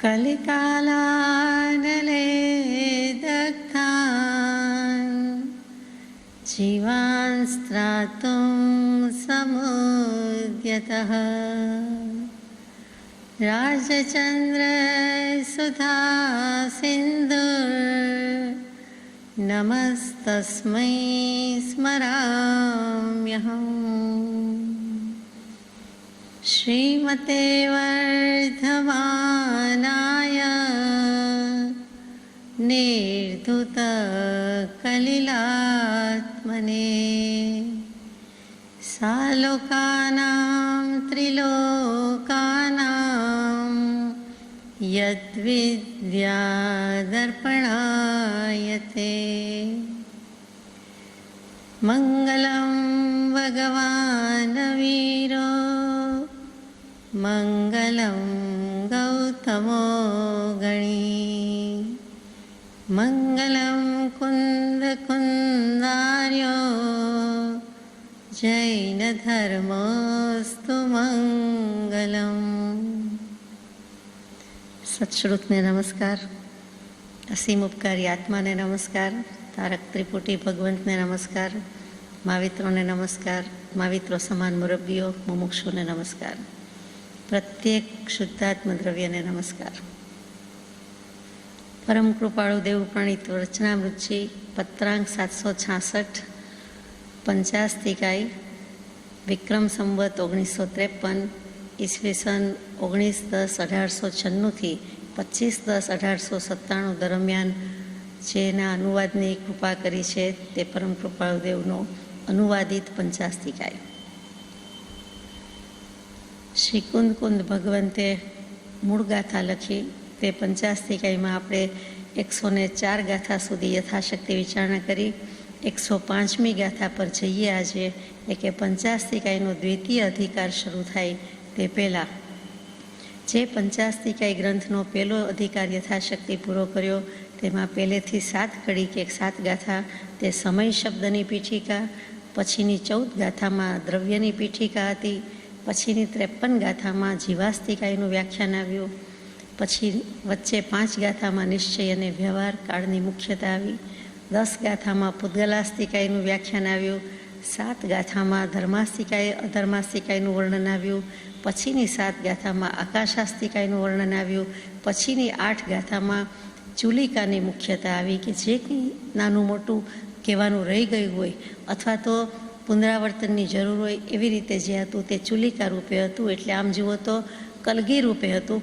कलिकालानले दग्धान् जीवान् स्त्रातुं समुद्यतः राजचन्द्रसुधा सिन्धुर्नमस्तस्मै स्मराम्यहम्। श्रीमते वर्धमानाय निर्धुतकलिलात्मने सालोकानां त्रिलोकानां यद्विद्यादर्पणायते। मङ्गलं भगवान् वीरो मङ्गलं गौतमो गणी मङ्गलं कुन्दकुन्दार्यो जैनधर्मोऽस्तु मङ्गलम्। सत्श्रुतने नमस्कार, असीम उपकारी आत्माने नमस्कार, तारक त्रिपुटी भगवंतने नमस्कार, मावित्रोने नमस्कार, माविત્રો સમાન મુરબ્બીઓ મુમુક્ષુને નમસ્કાર, પ્રત્યેક શુદ્ધાત્મ દ્રવ્યને નમસ્કાર। પરમ કૃપાળુ દેવ પ્રણીત રચનામૃતજી પત્રાંક 766 પંચાસ્તિકાય વિક્રમ સંવત 1953 ઈસવીસન 19/10/1896 25/10/1897 દરમિયાન જેના અનુવાદની કૃપા કરી છે તે પરમ કૃપાળુ દેવનો અનુવાદિત પંચાસ્તિકાય। શ્રી કુંદ ભગવંતે મૂળ ગાથા લખી તે પંચાસ્તિકાયમાં આપણે 104 ગાથા સુધી યથાશક્તિ વિચારણા કરી। 105મી ગાથા પર જઈએ આજે, એટલે કે પંચાસ્તિકાયનો દ્વિતીય અધિકાર શરૂ થાય તે પહેલાં જે પંચાસ્તિકાય ગ્રંથનો પહેલો અધિકાર યથાશક્તિ પૂરો કર્યો તેમાં પહેલેથી 7 કડી કે 7 ગાથા તે સમય શબ્દની પીઠિકા, પછીની 14 ગાથામાં દ્રવ્યની પીઠિકા હતી, પછીની 53 ગાથામાં જીવાસ્તિકાયનું વ્યાખ્યાન આવ્યું, પછી વચ્ચે 5 ગાથામાં નિશ્ચય અને વ્યવહાર કાળની મુખ્યતા આવી, 10 ગાથામાં પૂદગલાસ્તિકાયનું વ્યાખ્યાન આવ્યું, 7 ગાથામાં ધર્માસ્તિકાય અધર્માસ્તિકાયનું વર્ણન આવ્યું, પછીની 7 ગાથામાં આકાશાસ્તિકાયનું વર્ણન આવ્યું, પછીની 8 ગાથામાં ચુલિકાની મુખ્યતા આવી કે જે કંઈ નાનું મોટું કહેવાનું રહી ગયું હોય અથવા તો પુનરાવર્તનની જરૂર હોય એવી રીતે જે હતું તે ચુલિકા રૂપે હતું, એટલે આમ જુઓ તો કલગી રૂપે હતું।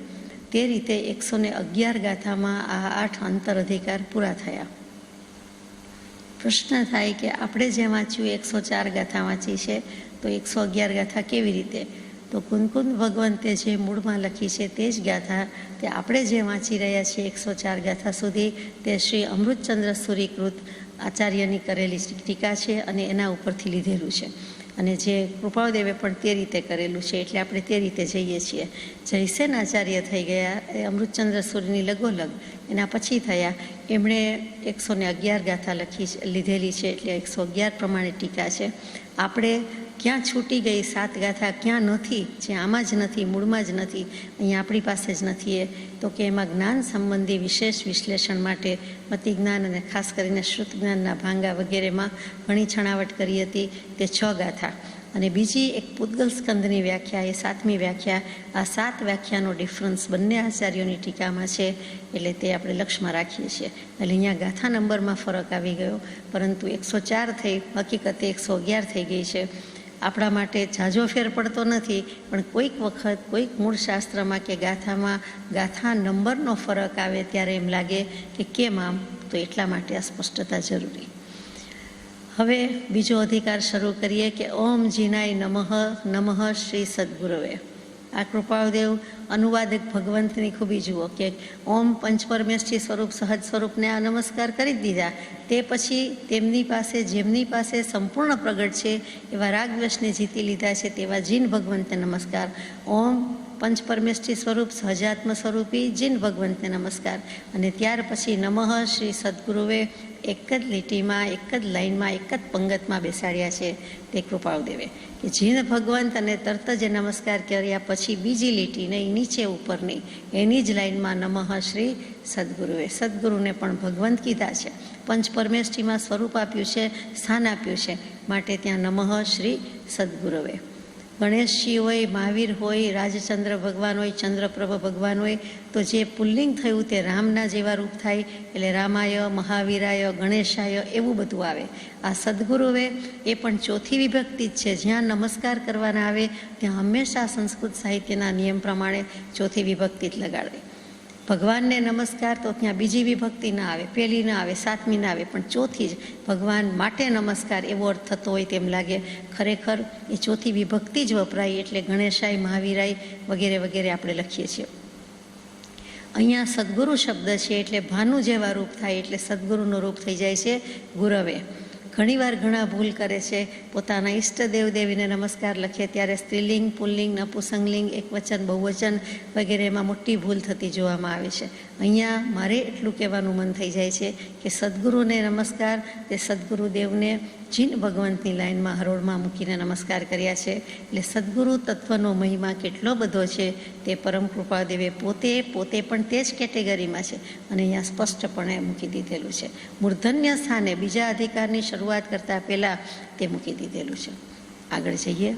તે રીતે 111 ગાથામાં આ 8 અંતર અધિકાર પૂરા થયા। પ્રશ્ન થાય કે આપણે જે વાંચ્યું 104 ગાથા વાંચી છે તો 111 ગાથા કેવી રીતે? તો કુંદ ભગવંતે જે મૂળમાં લખી છે તે જ ગાથા તે આપણે જે વાંચી રહ્યા છીએ 104 ગાથા સુધી તે શ્રી અમૃતચંદ્ર સૂરીકૃત આચાર્યની કરેલી ટીકા છે અને એના ઉપરથી લીધેલું છે, અને જે કૃપાળુદેવે પણ તે રીતે કરેલું છે, એટલે આપણે તે રીતે જઈએ છીએ। જયસેન આચાર્ય થઈ ગયા એ અમૃતચંદ્ર સૂરીની લગોલગ એના પછી થયા, એમણે 111 ગાથા લીધેલી છે, એટલે 111 પ્રમાણે ટીકા છે। આપણે ક્યાં છૂટી ગઈ 7 ગાથા ક્યાં નથી, જે આમાં જ નથી, મૂળમાં જ નથી, અહીંયા આપણી પાસે જ નથી, એ તો કે એમાં જ્ઞાન સંબંધી વિશેષ વિશ્લેષણ માટે મતિ જ્ઞાન અને ખાસ કરીને શ્રુત જ્ઞાનના ભાંગા વગેરેમાં ઘણી છણાવટ કરી હતી તે 6 ગાથા, અને બીજી એક પૂદગલ સ્કંદની વ્યાખ્યા એ 7મી વ્યાખ્યા। આ 7 વ્યાખ્યાનો ડિફરન્સ બંને આચાર્યોની ટીકામાં છે, એટલે તે આપણે લક્ષમાં રાખીએ છીએ। એટલે અહીંયા ગાથા નંબરમાં ફરક આવી ગયો, પરંતુ 104 થઈ હકીકતે 111 થઈ ગઈ છે। આપણા માટે ઝાઝો ફેર પડતો નથી, પણ કોઈક વખત કોઈક મૂળ શાસ્ત્રમાં કે ગાથામાં ગાથા નંબરનો ફરક આવે ત્યારે એમ લાગે કે કેમ આમ, તો એટલા માટે આ સ્પષ્ટતા જરૂરી। હવે બીજો અધિકાર શરૂ કરીએ કે ઓમ જીનાય નમઃ શ્રી સદગુરવે। આ કૃપાળુદેવ અનુવાદક ભગવંતની ખૂબી જુઓ કે ઓમ પંચપરમેષ્ઠી સ્વરૂપ સહજ સ્વરૂપને આ નમસ્કાર કરી જ દીધા, તે પછી તેમની પાસે જેમની પાસે સંપૂર્ણ પ્રગટ છે એવા રાગદ્વેષને જીતી લીધા છે તેવા જીન ભગવંતને નમસ્કાર. ઓમ પંચ પરમેષ્ઠી સ્વરૂપ સહજાત્મ સ્વરૂપી જીન ભગવંતને નમસ્કાર. અને ત્યાર પછી નમઃ શ્રી સદગુરુએ એક જ લીટીમાં, એક જ લાઈનમાં, એક જ પંગતમાં બેસાડ્યા છે તે કૃપાળુદેવે, કે જીન ભગવંત અને તરત જ નમસ્કાર કર્યા પછી બીજી લીટી નહીં, નીચે ઉપરની એની જ લાઈનમાં નમઃ શ્રી સદગુરુએ. સદગુરુને પણ ભગવંત કીધા છે, પંચ પરમેષ્ઠીમાં સ્વરૂપ આપ્યું છે, સ્થાન આપ્યું છે, માટે ત્યાં નમઃ શ્રી સદગુરુએ. ગણેશજી હોય, મહાવીર હોય, રાજચંદ્ર ભગવાન હોય, ચંદ્રપ્રભ ભગવાન હોય, તો જે પુલ્લિંગ થયું તે રામના જેવા રૂપ થાય, એટલે રામાય, મહાવીરાય, ગણેશાય એવું બધું આવે. આ સદગુરુએ એ પણ ચોથી વિભક્તિ જ છે. જ્યાં નમસ્કાર કરવાના આવે ત્યાં હંમેશા સંસ્કૃત સાહિત્યના નિયમ પ્રમાણે ચોથી વિભક્તિ જ લગાડવી. ભગવાનને નમસ્કાર તો ત્યાં બીજી વિભક્તિ ના આવે, પહેલી ના આવે, સાતમી ના આવે, પણ ચોથી જ ભગવાન માટે નમસ્કાર એવો અર્થ થતો હોય તેમ લાગે. ખરેખર એ ચોથી વિભક્તિ જ વપરાય, એટલે ગણેશાય, મહાવીરાય વગેરે વગેરે આપણે લખીએ છીએ. અહીંયા સદગુરુ શબ્દ છે એટલે ભાનુ જેવા રૂપ થાય, એટલે સદગુરુનું રૂપ થઈ જાય છે ગુરવે. ઘણીવાર ઘણા ભૂલ કરે છે, પોતાના ઈષ્ટદેવ દેવીને નમસ્કાર લખે ત્યારે સ્ત્રીલિંગ, પુલ્લિંગ, નપુસંગલિંગ, એકવચન, બહુવચન વગેરેમાં મોટી ભૂલ થતી જોવામાં આવે છે. અહીંયા મારે એટલું કહેવાનું મન થઈ જાય છે કે સદગુરુને નમસ્કાર તે સદગુરુદેવને જીન ભગવંતની લાઈનમાં હરોળમાં મૂકીને નમસ્કાર કર્યા છે. એટલે સદગુરુ તત્વનો મહિમા કેટલો બધો છે તે પરમ કૃપાદેવે પોતે પણ તે જ કેટેગરીમાં છે અને અહીંયા સ્પષ્ટપણે મૂકી દીધેલું છે. મૂર્ધન્ય સ્થાને બીજા અધિકારની શરૂઆત કરતાં પહેલાં તે મૂકી દીધેલું છે. આગળ જઈએ.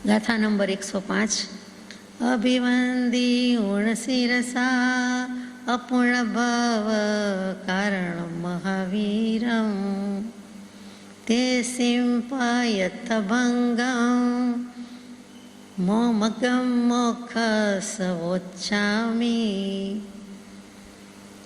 ગાથા નંબર 105. અભિવંદી ઉણશિરસા અપૂર્ણ ભવ કારણ મહાવીરમ તે સિંપાયત ભંગમ મોમગમ મોખ સવોચ્છામી.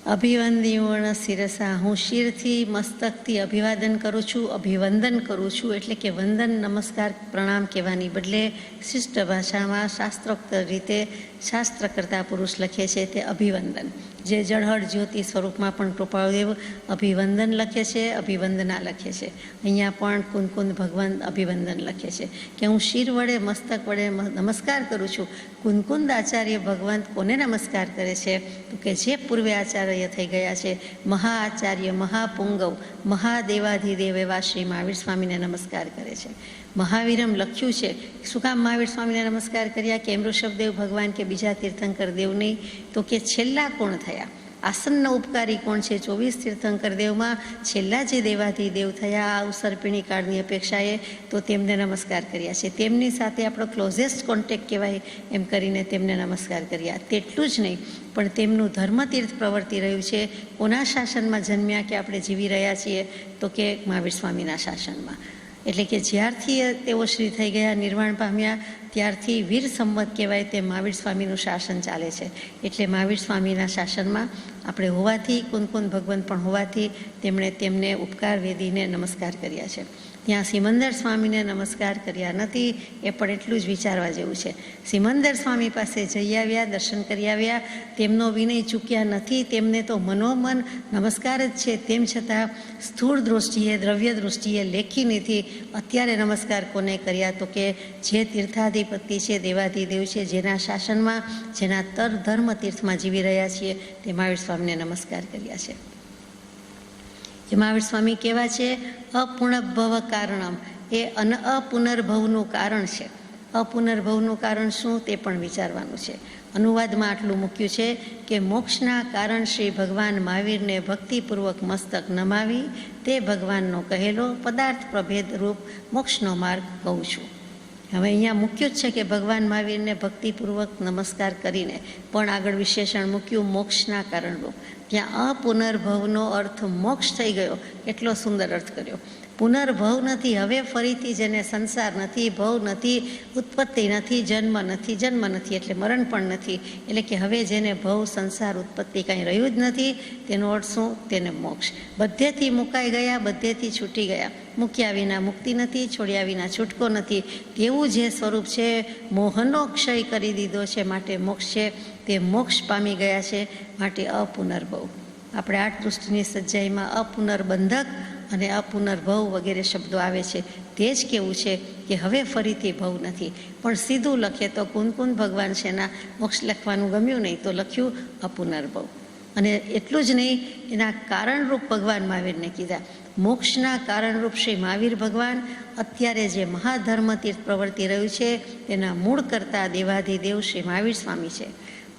અભિવંદીઓણ શિરસા, હું શિરથી, મસ્તકથી અભિવાદન કરું છું, અભિવંદન કરું છું. એટલે કે વંદન, નમસ્કાર, પ્રણામ કહેવાની બદલે શિષ્ટ ભાષામાં શાસ્ત્રોક્ત રીતે શાસ્ત્ર કરતા પુરુષ લખે છે તે અભિવંદન. જે જળહળ જ્યોતિ સ્વરૂપમાં પણ કૃપાળુદેવ અભિવંદન લખે છે, અભિવંદના લખે છે. અહીંયા પણ કુંદકુંદ ભગવાન અભિવંદન લખે છે કે હું શિર વડે, મસ્તક વડે નમસ્કાર કરું છું. કુંદકુંદ આચાર્ય ભગવાન કોને નમસ્કાર કરે છે? તો કે જે પૂર્વે આચાર્ય થઈ ગયા છે, મહા આચાર્ય, મહાપુંગવ, મહાદેવાધિદેવ એવા શ્રી મહાવીર સ્વામીને નમસ્કાર કરે છે. મહાવીરમ લખ્યું છે. શું કામ મહાવીર સ્વામીને નમસ્કાર કર્યા? કે ઋષભદેવ ભગવાન કે બીજા તીર્થંકર દેવ નહીં, તો કે છેલ્લા કોણ થયા? આસન્ન ઉપકારી કોણ છે? 24 તીર્થંકર દેવમાં છેલ્લા જે દેવાધિદેવ થયા અવસર્પિણી કાળની અપેક્ષાએ, તો તેમને નમસ્કાર કર્યા છે. તેમની સાથે આપણો ક્લોઝેસ્ટ કોન્ટેક્ટ કહેવાય એમ કરીને તેમને નમસ્કાર કર્યા. તેટલું જ નહીં, પણ તેમનું ધર્મતીર્થ પ્રવર્તી રહ્યું છે. કોના શાસનમાં જન્મ્યા કે આપણે જીવી રહ્યા છીએ? તો કે મહાવીર સ્વામીના શાસનમાં. એટલે કે જ્યારથી તેઓ શ્રી થઈ ગયા, નિર્વાણ પામ્યા, ત્યારથી વીર સંવત કહેવાય તે મહાવીર સ્વામીનું શાસન ચાલે છે. એટલે મહાવીર સ્વામીના શાસનમાં આપણે હોવાથી, કુંદકુંદ ભગવાન પણ હોવાથી તેમણે તેમને ઉપકાર વેદીને નમસ્કાર કર્યા છે. ત્યાં સિમંદર સ્વામીને નમસ્કાર કર્યા નથી, એ પણ એટલું જ વિચારવા જેવું છે. સિમંદર સ્વામી પાસે જઈ આવ્યા, દર્શન કરી આવ્યા, તેમનો વિનય ચૂક્યા નથી. તેમને તો મનોમન નમસ્કાર જ છે, તેમ છતાં સ્થૂળ દૃષ્ટિએ, દ્રવ્ય દૃષ્ટિએ લેખી નથી. અત્યારે નમસ્કાર કોને કર્યા? તો કે જે તીર્થાધિપતિ છે, દેવાધિદેવ છે, જેના શાસનમાં, જેના ધર્મ તીર્થમાં જીવી રહ્યા છીએ, તે મહાવીર સ્વામીને નમસ્કાર કર્યા છે. મહાવીર સ્વામી કેવા છે? અપુનર્ભવ કારણમ, એ અપુનર્ભવનું કારણ છે. અપુનર્ભવનું કારણ શું તે પણ વિચારવાનું છે. અનુવાદમાં આટલું મૂક્યું છે કે મોક્ષના કારણ શ્રી ભગવાન મહાવીરને ભક્તિપૂર્વક મસ્તક નમાવી તે ભગવાનનો કહેલો પદાર્થ પ્રભેદ રૂપ મોક્ષનો માર્ગ કહું છું. હવે અહીંયા મૂક્યું જ છે કે ભગવાન મહાવીરને ભક્તિપૂર્વક નમસ્કાર કરીને, પણ આગળ વિશેષણ મૂક્યું મોક્ષના કારણરૂપ. ત્યાં અપુનર્ભવનો અર્થ મોક્ષ થઈ ગયો, એટલો સુંદર અર્થ કર્યો. પુનર્ભવ નથી, હવે ફરીથી જેને સંસાર નથી, ભવ નથી, ઉત્પત્તિ નથી, જન્મ નથી એટલે મરણ પણ નથી. એટલે કે હવે જેને ભવ, સંસાર, ઉત્પત્તિ કાંઈ રહ્યું જ નથી, તેનો અર્થ શું? તેને મોક્ષ. બધેથી મુકાઈ ગયા, બધેથી છૂટી ગયા. મૂક્યા વિના મુક્તિ નથી, છોડ્યા વિના છૂટકો નથી. તેવું જે સ્વરૂપ છે, મોહનો ક્ષય કરી દીધો છે, માટે મોક્ષ છે. તે મોક્ષ પામી ગયા છે, માટે અપુનર્ભવ. આપણે 8 દૃષ્ટિની સજ્જાઈમાં અપુનર્બંધક અને અપુનર્ભવ વગેરે શબ્દો આવે છે. તે જ કેવું છે કે હવે ફરીથી ભવ નથી. પણ સીધું લખે તો કુનકુન ભગવાન છે એના મોક્ષ લખવાનું ગમ્યું નહીં તો લખ્યું અપુનર્ભવ. અને એટલું જ નહીં, એના કારણરૂપ ભગવાન મહાવીરને કીધા. મોક્ષના કારણરૂપ શ્રી મહાવીર ભગવાન અત્યારે જે મહાધર્મ તીર્થ પ્રવર્તી રહ્યું છે તેના મૂળ કરતા દેવાધિદેવ શ્રી મહાવીર સ્વામી છે.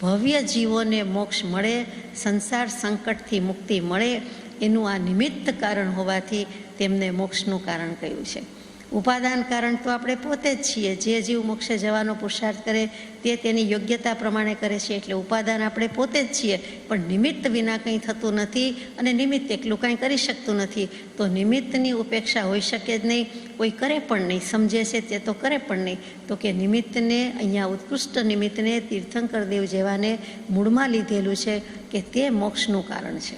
ભવ્ય જીવોને મોક્ષ મળે, સંસાર સંકટથી મુક્તિ મળે, એનું આ નિમિત્ત કારણ હોવાથી તેમને મોક્ષનું કારણ કહ્યું છે. ઉપાદાન કારણ તો આપણે પોતે જ છીએ. જે જીવ મોક્ષે જવાનો પુરુષાર્થ કરે તે તેની યોગ્યતા પ્રમાણે કરે છે, એટલે ઉપાદાન આપણે પોતે જ છીએ. પણ નિમિત્ત વિના કંઈ થતું નથી અને નિમિત્ત એકલું કાંઈ કરી શકતું નથી. તો નિમિત્તની ઉપેક્ષા હોઈ શકે જ નહીં, કોઈ કરે પણ નહીં. સમજે છે તે તો કરે પણ નહીં. તો કે નિમિત્તને અહીંયા ઉત્કૃષ્ટ નિમિત્તને તીર્થંકર દેવ જેવાને મૂળમાં લીધેલું છે કે તે મોક્ષનું કારણ છે.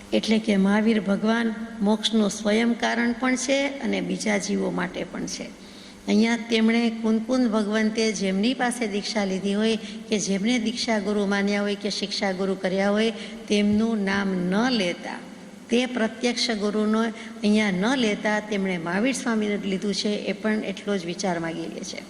એટલે કે મહાવીર ભગવાન મોક્ષનું સ્વયં કારણ પણ છે અને બીજા જીવો માટે પણ છે. અહીંયા તેમણે કુનકુન ભગવંતે જેમની પાસે દીક્ષા લીધી હોય કે જેમને દીક્ષા ગુરુ માન્યા હોય કે શિક્ષા ગુરુ કર્યા હોય તેમનું નામ ન લેતા, તે પ્રત્યક્ષ ગુરુનો અહીંયા ન લેતા તેમણે મહાવીર સ્વામીને લીધું છે. એ પણ એટલો જ વિચાર માગી લે છે.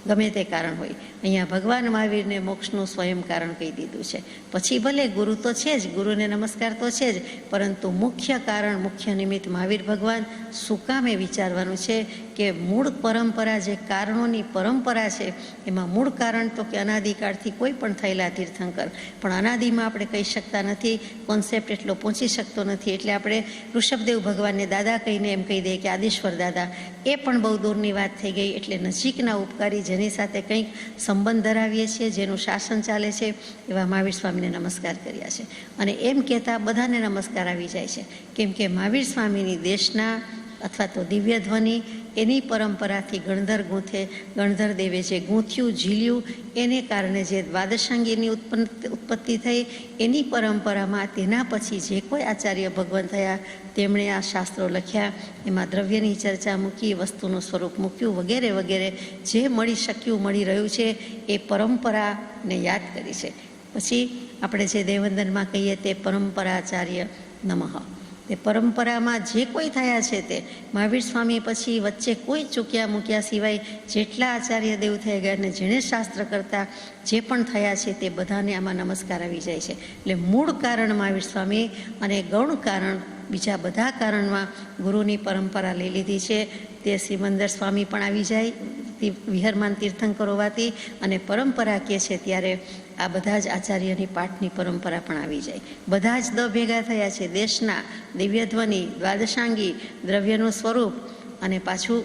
ગમે તે કારણ હોય, અહીંયા ભગવાન મહાવીરને મોક્ષનું સ્વયં કારણ કહી દીધું છે. પછી ભલે ગુરુ તો છે જ, ગુરુને નમસ્કાર તો છે જ, પરંતુ મુખ્ય કારણ, મુખ્ય નિમિત્ત મહાવીર ભગવાન. શું કામ એ વિચારવાનું છે કે મૂળ પરંપરા, જે કારણોની પરંપરા છે એમાં મૂળ કારણ તો કે અનાદિકાળથી કોઈ પણ થયેલા તીર્થંકર, પણ અનાદિમાં આપણે કહી શકતા નથી, કોન્સેપ્ટ એટલો પહોંચી શકતો નથી. એટલે આપણે ઋષભદેવ ભગવાનને દાદા કહીને એમ કહી દઈએ કે આદિશ્વર દાદા, એ પણ બહુ દૂરની વાત થઈ ગઈ. એટલે નજીકના ઉપકારી જેની સાથે કંઈક સંબંધ ધરાવીએ છીએ, જેનું શાસન ચાલે છે, એવા મહાવીર સ્વામીને નમસ્કાર કર્યા છે. અને એમ કહેતા બધાને નમસ્કાર આવી જાય છે, કેમ કે મહાવીર સ્વામીની દેશના અથવા તો દિવ્ય ધ્વનિ એની પરંપરાથી ગણધર ગૂંથે, ગણધર દેવે જે ગૂંથ્યું ઝીલ્યું એને કારણે જે દ્વાદશાંગીની ઉત્પત્તિ થઈ એની પરંપરામાં તેના પછી જે કોઈ આચાર્ય ભગવાન થયા તેમણે આ શાસ્ત્રો લખ્યા. એમાં દ્રવ્યની ચર્ચા મૂકી, વસ્તુનું સ્વરૂપ મૂક્યું, વગેરે વગેરે જે મળી શક્યું, મળી રહ્યું છે એ પરંપરાને યાદ કરી છે. પછી આપણે જે દેવવંદનમાં કહીએ તે પરંપરાચાર્ય નમઃ. તે પરંપરામાં જે કોઈ થયા છે તે મહાવીર સ્વામી પછી વચ્ચે કોઈ ચૂક્યા મૂક્યા સિવાય જેટલા આચાર્ય દેવ થઈ ગયા અને જેણે શાસ્ત્ર કરતા જે પણ થયા છે તે બધાને આમાં નમસ્કાર આવી જાય છે. એટલે મૂળ કારણ મહાવીર સ્વામી અને ગૌણ કારણ બીજા બધા કારણમાં ગુરુની પરંપરા લઈ લીધી છે. તે સિમંદર સ્વામી પણ આવી જાય વિહરમાન તીર્થંકર હોવાથી, અને પરંપરા કહે છે ત્યારે આ બધા જ આચાર્યની પાઠની પરંપરા પણ આવી જાય. બધા જ દ ભેગા થયા છે, દેશના, દિવ્યધ્વનિ, દ્વાદશાંગી, દ્રવ્યનું સ્વરૂપ, અને પાછું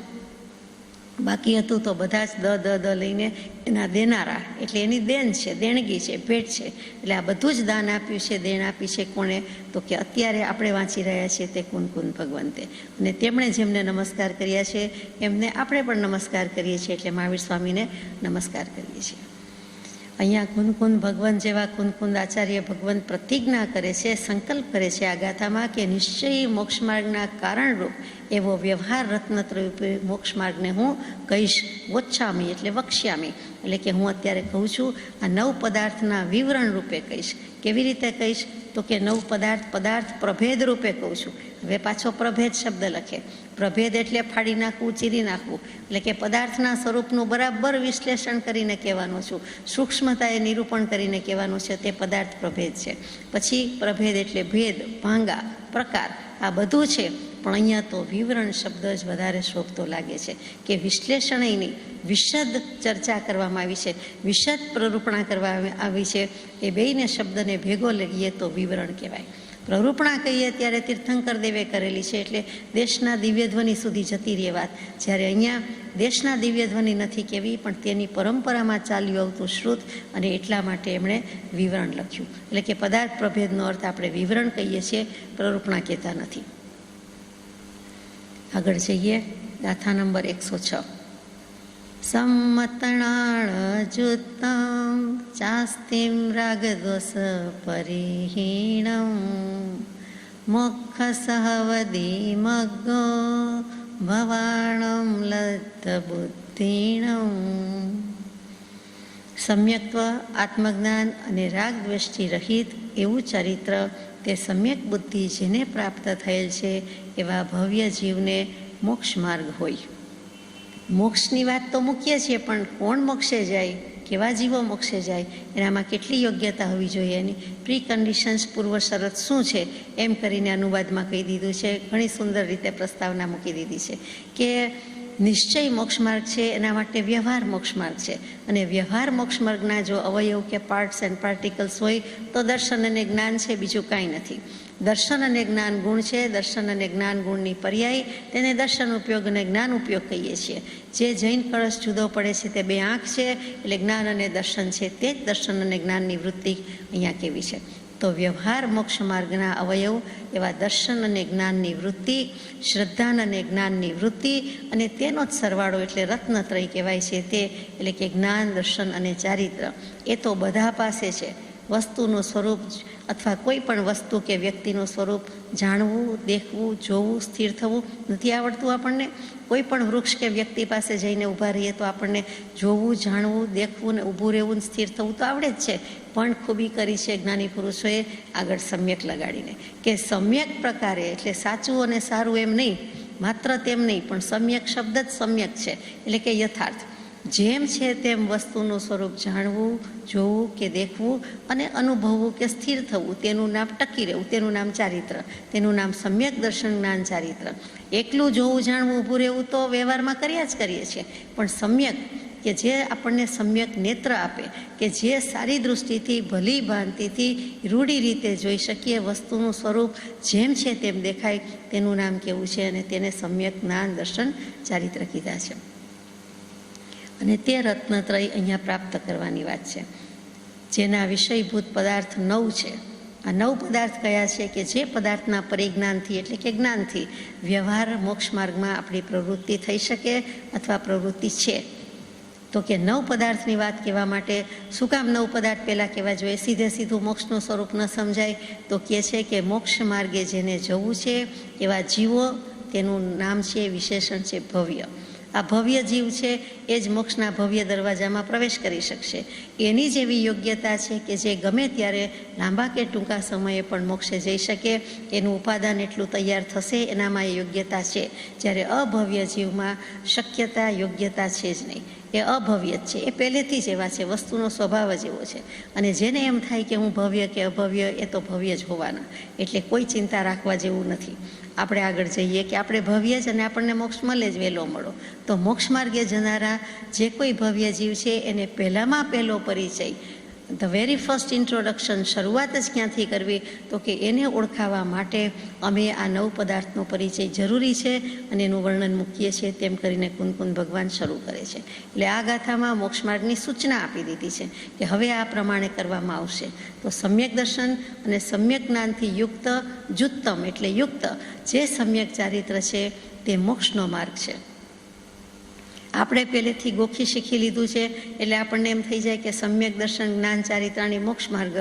બાકી હતું તો બધા જ દ લઈને એના દેનારા, એટલે એની દેન છે, દેણગી છે, ભેટ છે. એટલે આ બધું જ દાન આપ્યું છે, દેણ આપી છે. કોણે? તો કે અત્યારે આપણે વાંચી રહ્યા છીએ તે કુનકુન ભગવંતે. અને તેમણે જેમને નમસ્કાર કર્યા છે એમને આપણે પણ નમસ્કાર કરીએ છીએ. એટલે મહાવીર સ્વામીને નમસ્કાર કરીએ છીએ. અહીંયા કુનકુન ભગવંત જેવા કુનકુન આચાર્ય ભગવંત પ્રતિજ્ઞા કરે છે, સંકલ્પ કરે છે આ ગાથામાં કે નિશ્ચયી મોક્ષ માર્ગના કારણરૂપ એવો વ્યવહાર રત્નત્રરૂપે મોક્ષ માર્ગને હું કહીશ. વોચ્છામી એટલે વક્ષ્યામી, એટલે કે હું અત્યારે કહું છું આ 9 પદાર્થના વિવરણ રૂપે કહીશ. કેવી રીતે કહીશ? તો કે 9 પદાર્થ પ્રભેદ રૂપે કહું છું. હવે પાછો પ્રભેદ શબ્દ લખે. પ્રભેદ એટલે ફાડી નાખવું, ચીરી નાખવું, એટલે કે પદાર્થના સ્વરૂપનું બરાબર વિશ્લેષણ કરીને કહેવાનું છું, સૂક્ષ્મતાએ નિરૂપણ કરીને કહેવાનું છે, તે પદાર્થ પ્રભેદ છે. પછી પ્રભેદ એટલે ભેદ, ભાંગા, પ્રકાર, આ બધું છે. પણ અહીંયા તો વિવરણ શબ્દ જ વધારે શોભતો લાગે છે કે વિશ્લેષણની વિશદ ચર્ચા કરવામાં આવી છે, વિશદ પ્રરૂપણા કરવામાં આવી છે. એ બેયને શબ્દને ભેગો લઈએ તો વિવરણ કહેવાય. પ્રરૂપણા કહીએ ત્યારે તીર્થંકર દેવે કરેલી છે, એટલે દેશના દિવ્યધ્વનિ સુધી જતી રહે વાત. જ્યારે અહીંયા દેશના દિવ્યધ્વનિ નથી કહેવી, પણ તેની પરંપરામાં ચાલ્યું આવતું શ્રુત, અને એટલા માટે એમણે વિવરણ લખ્યું. એટલે કે પદાર્થ પ્રભેદનો અર્થ આપણે વિવરણ કહીએ છીએ, પ્રરૂપણા કહેતા નથી. આગળ જઈએ, ગાથા નંબર 106. સંમતણાળ જુતમ ચાસ્તિમ રાગદોષ પરિહીણમ મોક્ષ સહવદી મગ્ગો ભવાણમ લબ્ધ બુદ્ધિણમ. સમ્યક્ત્વ, આત્મજ્ઞાન અને રાગ દ્વેષથી રહિત એવું ચરિત્ર તે સમ્યક બુદ્ધિ જેને પ્રાપ્ત થયેલ છે એવા ભવ્ય જીવને મોક્ષ માર્ગ હોય. મોક્ષની વાત તો મૂકીએ છીએ, પણ કોણ મોક્ષે જાય, કેવા જીવો મોક્ષે જાય, એનામાં કેટલી યોગ્યતા હોવી જોઈએ, એની પ્રી કન્ડિશન્સ, પૂર્વ શરત શું છે, એમ કરીને અનુવાદમાં કહી દીધું છે. ઘણી સુંદર રીતે પ્રસ્તાવના મૂકી દીધી છે કે નિશ્ચય મોક્ષ માર્ગ છે, એના માટે વ્યવહાર મોક્ષ માર્ગ છે. અને વ્યવહાર મોક્ષ માર્ગના જો અવયવ કે પાર્ટ્સ એન્ડ પાર્ટિકલ્સ હોય તો દર્શન અને જ્ઞાન છે, બીજું કાંઈ નથી. દર્શન અને જ્ઞાન ગુણ છે. દર્શન અને જ્ઞાન ગુણની પર્યાય તેને દર્શન ઉપયોગ અને જ્ઞાન ઉપયોગ કહીએ છીએ. જે જૈન કળશ જુદો પડે છે તે બે આંખ છે, એટલે જ્ઞાન અને દર્શન છે, તે જ દર્શન અને જ્ઞાનની વૃત્તિ અહીંયા કેવી છે. તો વ્યવહાર મોક્ષ માર્ગના અવયવ એવા દર્શન અને જ્ઞાનની વૃત્તિ, શ્રદ્ધા અને જ્ઞાનની વૃત્તિ, અને તેનો જ સરવાળો એટલે રત્નત્રય કહેવાય છે. તે એટલે કે જ્ઞાન, દર્શન અને ચારિત્ર એ તો બધા પાસે છે. વસ્તુનું સ્વરૂપ અથવા કોઈ પણ વસ્તુ કે વ્યક્તિનું સ્વરૂપ જાણવું, દેખવું, જોવું, સ્થિર થવું નથી આવડતું આપણને. કોઈ પણ વૃક્ષ કે વ્યક્તિ પાસે જઈને ઊભા રહીએ તો આપણને જોવું, જાણવું, દેખવું ને ઊભું રહેવું, સ્થિર થવું તો આવડે જ છે. પણ ખૂબી કરી છે જ્ઞાની પુરુષોએ આગળ સમ્યક લગાડીને, કે સમ્યક પ્રકારે, એટલે સાચું અને સારું એમ નહીં, માત્ર તેમ નહીં, પણ સમ્યક શબ્દ જ સમ્યક છે, એટલે કે યથાર્થ. જેમ છે તેમ વસ્તુનું સ્વરૂપ જાણવું, જોવું કે દેખવું અને અનુભવવું કે સ્થિર થવું, તેનું નામ ટકી રહેવું, તેનું નામ ચારિત્ર, તેનું નામ સમ્યક દર્શન જ્ઞાન ચારિત્ર. એકલું જોવું, જાણવું, ઊભું રહેવું તો વ્યવહારમાં કર્યા જ કરીએ છીએ, પણ સમ્યક કે જે આપણને સમ્યક નેત્ર આપે, કે જે સારી દૃષ્ટિથી, ભલી ભાંતિથી, રૂઢી રીતે જોઈ શકીએ, વસ્તુનું સ્વરૂપ જેમ છે તેમ દેખાય, તેનું નામ કેવું છે, અને તેને સમ્યક જ્ઞાન દર્શન ચારિત્ર કીધા છે. અને તે રત્નત્રય અહીંયા પ્રાપ્ત કરવાની વાત છે, જેના વિષયભૂત પદાર્થ 9 છે. આ 9 પદાર્થ કયા છે? કે જે પદાર્થના પરિજ્ઞાનથી એટલે કે જ્ઞાનથી વ્યવહાર મોક્ષ માર્ગમાં આપણી પ્રવૃત્તિ થઈ શકે અથવા પ્રવૃત્તિ છે. તો કે 9 પદાર્થની વાત કહેવા માટે શું કામ 9 પદાર્થ પહેલાં કહેવા જોઈએ? સીધું મોક્ષનું સ્વરૂપ ન સમજાય તો કહે છે કે મોક્ષ માર્ગે જેને જવું છે એવા જીવો, તેનું નામ છે, વિશેષણ છે ભવ્ય. આ ભવ્ય જીવ છે એ જ મોક્ષના ભવ્ય દરવાજામાં પ્રવેશ કરી શકશે. એની જેવી યોગ્યતા છે કે જે ગમે ત્યારે લાંબા કે ટૂંકા સમયે પણ મોક્ષે જઈ શકે, એનું ઉપાદાન એટલું તૈયાર થશે, એનામાં એ યોગ્યતા છે. જ્યારે અભવ્ય જીવમાં શક્યતા, યોગ્યતા છે જ નહીં. એ અભવ્ય જ છે, એ પહેલેથી જ એવા છે, વસ્તુનો સ્વભાવ જ એવો છે. અને જેને એમ થાય કે હું ભવ્ય કે અભવ્ય, એ તો ભવ્ય જ હોવાના, એટલે કોઈ ચિંતા રાખવા જેવું નથી. આપણે આગળ જઈએ કે આપણે ભવ્ય જ, અને આપણને મોક્ષ મળે જ વહેલો મળો. તો મોક્ષ માર્ગે જનારા જે કોઈ ભવ્ય જીવ છે એને પહેલામાં પહેલો પરિચય, ધ વેરી ફર્સ્ટ ઇન્ટ્રોડક્શન, શરૂઆત જ ક્યાંથી કરવી? તો કે એને ઓળખાવા માટે અમે આ 9 પદાર્થનો પરિચય જરૂરી છે અને એનું વર્ણન મૂકીએ છીએ, તેમ કરીને કુંદકુંદ ભગવાન શરૂ કરે છે. એટલે આ ગાથામાં મોક્ષ માર્ગની સૂચના આપી દીધી છે કે હવે આ પ્રમાણે કરવામાં આવશે. તો સમ્યક દર્શન અને સમ્યક જ્ઞાનથી યુક્ત, જુત્તમ એટલે યુક્ત જે સમ્યક ચારિત્ર છે તે મોક્ષનો માર્ગ છે. આપણે પહેલેથી ગોખી શીખી લીધું છે, એટલે આપણને એમ થઈ જાય કે સમ્યક દર્શન જ્ઞાન ચારિત્રાની મોક્ષ માર્ગ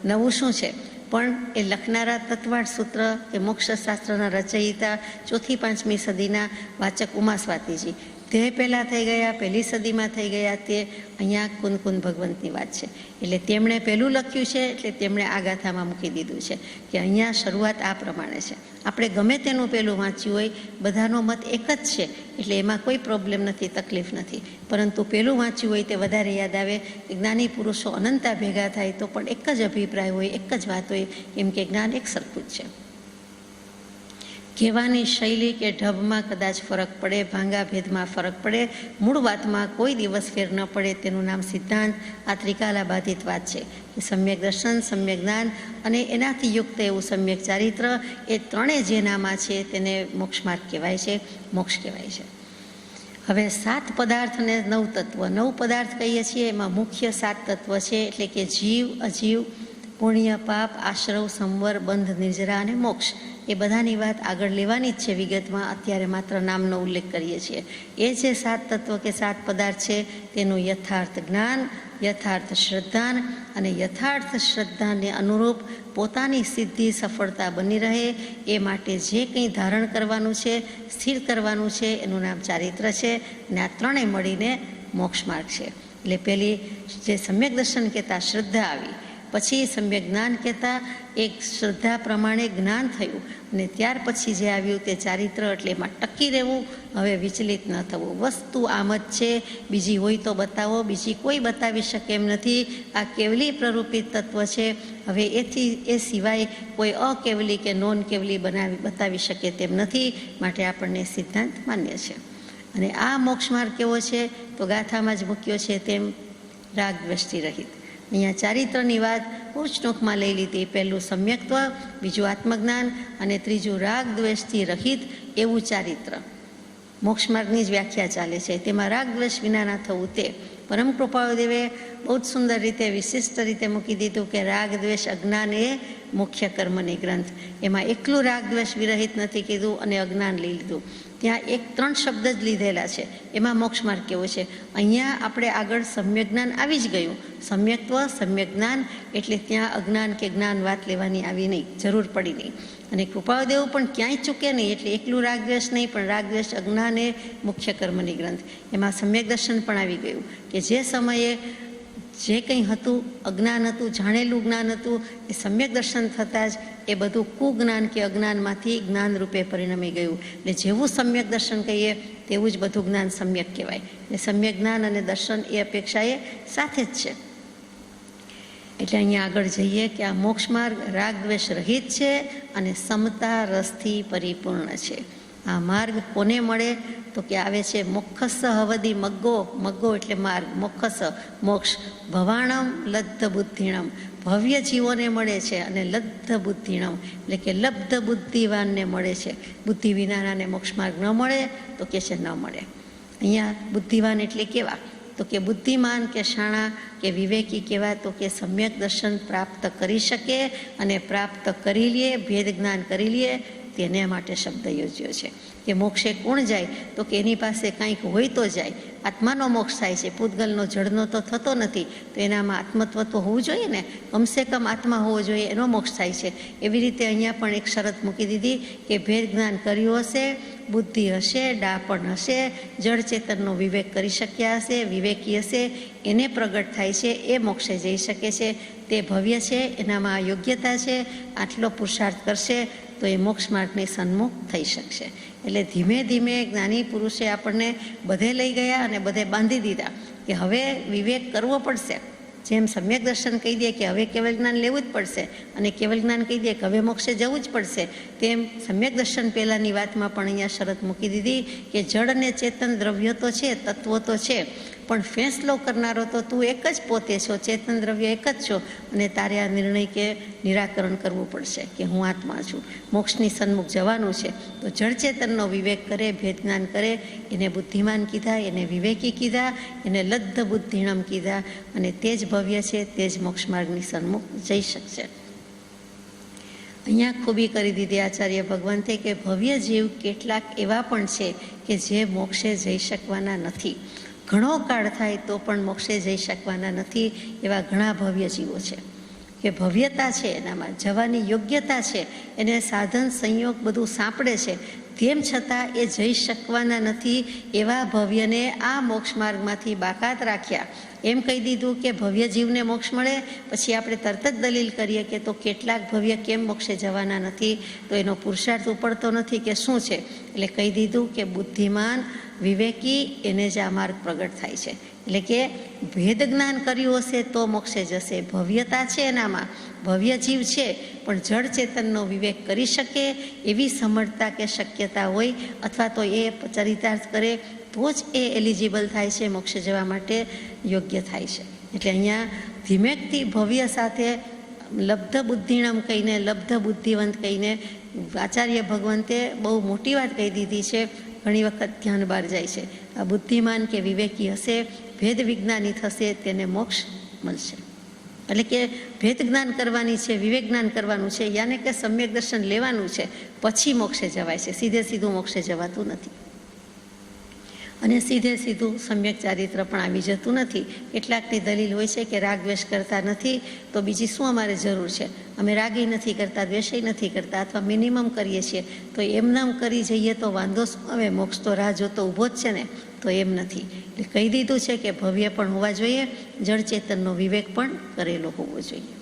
નવું શું છે? પણ એ લખનારા તત્વાળ સૂત્ર કે મોક્ષશાસ્ત્રના રચયિતા 4મી-5મી સદીના વાચક ઉમા સ્વાતીજી, તે પહેલાં થઈ ગયા, 1લી સદીમાં થઈ ગયા. તે અહીંયા કુંદકુંદ ભગવંતની વાત છે. એટલે તેમણે પહેલું લખ્યું છે, એટલે તેમણે આ ગાથામાં મૂકી દીધું છે કે અહીંયા શરૂઆત આ પ્રમાણે છે. આપણે ગમે તેનું પહેલું વાંચ્યું હોય, બધાનો મત એક જ છે, એટલે એમાં કોઈ પ્રોબ્લેમ નથી, તકલીફ નથી. પરંતુ પહેલું વાંચ્યું હોય તે વધારે યાદ આવે. જ્ઞાની પુરુષો અનંતા ભેગા થાય તો પણ એક જ અભિપ્રાય હોય, એક જ વાત હોય, કેમ કે જ્ઞાન એક સરખું જ છે. કહેવાની શૈલી કે ઢબમાં કદાચ ફરક પડે, ભાંગા ભેદમાં ફરક પડે, મૂળ વાતમાં કોઈ દિવસ ફેર ન પડે, તેનું નામ સિદ્ધાંત. આ ત્રિકાલા બાધિત વાત છે કે સમ્યક દર્શન, સમ્યક જ્ઞાન અને એનાથી યુક્ત એવું સમ્યક ચારિત્ર, એ ત્રણેય જેનામાં છે તેને મોક્ષ માર્ગ કહેવાય છે, મોક્ષ કહેવાય છે. હવે 7 પદાર્થ અને 9 તત્વ. 9 પદાર્થ કહીએ છીએ, એમાં મુખ્ય 7 તત્વ છે, એટલે કે જીવ, અજીવ, પુણ્ય, પાપ, આશ્રવ, સંવર, બંધ, નિર્જરા અને મોક્ષ. એ બધાની વાત આગળ લેવાની જ છે વિગતમાં, અત્યારે માત્ર નામનો ઉલ્લેખ કરીએ છીએ. એ જે 7 તત્વ કે 7 પદાર્થ છે તેનું યથાર્થ જ્ઞાન, યથાર્થ શ્રદ્ધા અને યથાર્થ શ્રદ્ધાને અનુરૂપ પોતાની સિદ્ધિ, સફળતા બની રહે એ માટે જે કંઈ ધારણ કરવાનું છે, સ્થિર કરવાનું છે, એનું નામ ચારિત્ર છે. અને આ ત્રણેય મળીને મોક્ષ માર્ગ છે. એટલે પહેલી જે સમ્યક દર્શન કહેતા શ્રદ્ધા આવી, પછી સમ્યક જ્ઞાન કહેતા એક શ્રદ્ધા પ્રમાણે જ્ઞાન થયું અને ત્યાર પછી જે આવ્યું તે ચારિત્ર, એટલે એમાં ટકી રહેવું, હવે વિચલિત ન થવું. વસ્તુ આમ જ છે, બીજી હોય તો બતાવો, બીજી કોઈ બતાવી શકે એમ નથી. આ કેવલી પ્રરૂપિત તત્વ છે, હવે એ સિવાય કોઈ અકેવલી કે નોન કેવલી બતાવી શકે તેમ નથી, માટે આપણને સિદ્ધાંત માન્ય છે. અને આ મોક્ષ માર્ગ કેવો છે તો ગાથામાં જ મૂક્યો છે તેમ રાગ દ્વેષથી રહિત. અહીંયા ચારિત્રની વાત બહુ જ ટૂંકમાં લઈ લીધી. પહેલું સમ્યક્ત્વ, બીજું આત્મજ્ઞાન અને ત્રીજું રાગ દ્વેષથી રહિત એવું ચારિત્ર. મોક્ષ માર્ગની જ વ્યાખ્યા ચાલે છે, તેમાં રાગ દ્વેષ વિનાના થવું તે. પરમ કૃપાળુદેવે બહુ જ સુંદર રીતે વિશિષ્ટ રીતે મૂકી દીધું કે રાગ દ્વેષ અજ્ઞાન એ મુખ્ય કર્મની ગ્રંથ. એમાં એકલું રાગ દ્વેષ વિરહિત નથી કીધું અને અજ્ઞાન લઈ લીધું. ત્યાં 3 શબ્દ જ લીધેલા છે. એમાં મોક્ષ માર્ગ કેવો છે? અહીંયા આપણે આગળ સમ્યક જ્ઞાન આવી જ ગયું. સમ્યક્ત્વ, સમ્યક જ્ઞાન, એટલે ત્યાં અજ્ઞાન કે જ્ઞાન વાત લેવાની આવી નહીં, જરૂર પડી નહીં. અને કૃપાળુદેવ પણ ક્યાંય ચૂકે નહીં, એટલે એકલું રાગદ્વેષ નહીં, પણ રાગદ્વેષ અજ્ઞાન એ મુખ્ય કર્મની ગ્રંથ. એમાં સમ્યક દર્શન પણ આવી ગયું કે જે સમયે જે કંઈ હતું, અજ્ઞાન હતું, જાણેલું જ્ઞાન હતું, એ સમ્યક દર્શન થતાં જ એ બધું કુજ્ઞાન કે અજ્ઞાનમાંથી જ્ઞાન રૂપે પરિણમી ગયું. એટલે જેવું સમ્યક દર્શન કહીએ તેવું જ બધું જ્ઞાન સમ્યક કહેવાય. એટલે સમ્યક જ્ઞાન અને દર્શન એ અપેક્ષાએ સાથે જ છે. એટલે અહીંયા આગળ જઈએ કે આ મોક્ષ માર્ગ રાગ દ્વેષ રહિત છે અને સમતા રસથી પરિપૂર્ણ છે. આ માર્ગ કોને મળે તો કે આવે છે મોક્ષ હવદી મગ્ગો. મગ્ગો એટલે માર્ગ, મોક્ષ મોક્ષ. ભવાણમ લબ્ધ બુદ્ધિણમ, ભવ્ય જીવોને મળે છે, અને લબ્ધ બુદ્ધિણમ એટલે કે લબ્ધ બુદ્ધિવાનને મળે છે. બુદ્ધિ વિનાનાને મોક્ષ માર્ગ ન મળે તો કે છે ન મળે. અહીંયા બુદ્ધિવાન એટલે કેવા તો કે બુદ્ધિમાન કે શાણા કે વિવેકી કેવા તો કે સમ્યક દર્શન પ્રાપ્ત કરી શકે અને પ્રાપ્ત કરી લે, ભેદ જ્ઞાન કરી લે, તેને માટે શબ્દ યોજ્યો છે. કે મોક્ષે કોણ જાય તો કે એની પાસે કંઈક હોય તો જાય. આત્માનો મોક્ષ થાય છે, પૂતગલનો જળનો તો થતો નથી, તો એનામાં આત્મત્વ તો હોવું જોઈએ ને, કમસે કમ આત્મા હોવો જોઈએ, એનો મોક્ષ થાય છે. એવી રીતે અહીંયા પણ એક શરત મૂકી દીધી કે ભેદ જ્ઞાન કર્યું હશે, બુદ્ધિ હશે, ડાપણ હશે, જળ ચેતનનો વિવેક કરી શક્યા હશે, વિવેકી હશે, એને પ્રગટ થાય છે, એ મોક્ષે જઈ શકે છે. તે ભવ્ય છે, એનામાં આ યોગ્યતા છે, આટલો પુરુષાર્થ કરશે તો એ મોક્ષ માર્ગની સન્મુખ થઈ શકશે. એટલે ધીમે ધીમે જ્ઞાની પુરુષે આપણને બધે લઈ ગયા અને બધે બાંધી દીધા કે હવે વિવેક કરવો પડશે. જેમ સમ્યક દર્શન કહી દે કે હવે કેવલ જ્ઞાન લેવું જ પડશે, અને કેવલ જ્ઞાન કહી દે કે હવે મોક્ષે જવું જ પડશે, તેમ સમ્યક દર્શન પહેલાંની વાતમાં પણ અહીંયા શરત મૂકી દીધી કે જળ અને ચેતન દ્રવ્યો તો છે, તત્વો તો છે, પણ ફેંસલો કરનારો તો તું એક જ પોતે છો, ચેતન દ્રવ્ય એક જ છો, અને તારે આ નિર્ણય કે નિરાકરણ કરવું પડશે કે હું આત્મા છું, મોક્ષની સન્મુખ જવાનું છે. તો જળ ચેતનનો વિવેક કરે, ભેદ જ્ઞાન કરે, એને બુદ્ધિમાન કીધા, એને વિવેકી કીધા, એને લબ્ધ બુદ્ધિણમ કીધા, અને તે જ ભવ્ય છે, તે જ મોક્ષ માર્ગની સન્મુખ જઈ શકશે. અહીંયા ખૂબી કરી દીધી આચાર્ય ભગવંતે કે ભવ્ય જીવ કેટલાક એવા પણ છે કે જે મોક્ષે જઈ શકવાના નથી. ઘણો કાળ થાય તો પણ મોક્ષે જઈ શકવાના નથી, એવા ઘણા ભવ્ય જીવો છે કે ભવ્યતા છે, એનામાં જવાની યોગ્યતા છે, એને સાધન સંયોગ બધું સાંપડે છે, તેમ છતાં એ જઈ શકવાના નથી. એવા ભવ્યને આ મોક્ષ માર્ગમાંથી બાકાત રાખ્યા. એમ કહી દીધું કે ભવ્ય જીવને મોક્ષ મળે, પછી આપણે તરત જ દલીલ કરીએ કે તો કેટલાક ભવ્ય કેમ મોક્ષે જવાના નથી, તો એનો પુરુષાર્થ ઉપડતો નથી કે શું છે. એટલે કહી દીધું કે બુદ્ધિમાન વિવેકી એને જ આ માર્ગ પ્રગટ થાય છે. એટલે કે ભેદ જ્ઞાન કર્યું હશે તો મોક્ષે જશે. ભવ્યતા છે એનામાં, ભવ્ય જીવ છે, પણ જળ ચેતનનો વિવેક કરી શકે એવી સમર્થતા કે શક્યતા હોય, અથવા તો એ ચરિતાર્થ કરે તો જ એ એલિજિબલ થાય છે, મોક્ષે જવા માટે યોગ્ય થાય છે. એટલે અહીંયા ધીમેકથી ભવ્ય સાથે લબ્ધ બુદ્ધિણમ કહીને, લબ્ધ બુદ્ધિવંત કહીને આચાર્ય ભગવંતે બહુ મોટી વાત કહી દીધી છે. ઘણી વખત ધ્યાન બહાર જાય છે. આ બુદ્ધિમાન કે વિવેકી હશે, ભેદ વિજ્ઞાની થશે, તેને મોક્ષ મળશે. એટલે કે ભેદ જ્ઞાન કરવાની છે, વિવેક જ્ઞાન કરવાનું છે, યાને કે સમ્યક દર્શન લેવાનું છે, પછી મોક્ષે જવાય છે. સીધે સીધું મોક્ષે જવાતું નથી, અને સીધે સીધું સમ્યક ચારિત્ર પણ આવી જતું નથી. કેટલાકની દલીલ હોય છે કે રાગ દ્વેષ કરતા નથી તો બીજી શું અમારે જરૂર છે, અમે રાગી નથી કરતા, દ્વેષય નથી કરતા, અથવા મિનિમમ કરીએ છીએ, તો એમનામ કરી જઈએ તો વાંધો શું આવે, મોક્ષ તો રાહ જોતો ઊભો જ છે ને. તો એમ નથી. એટલે કહી દીધું છે કે ભવ્ય પણ હોવા જોઈએ, જળ ચેતનનો વિવેક પણ કરેલો હોવો જોઈએ.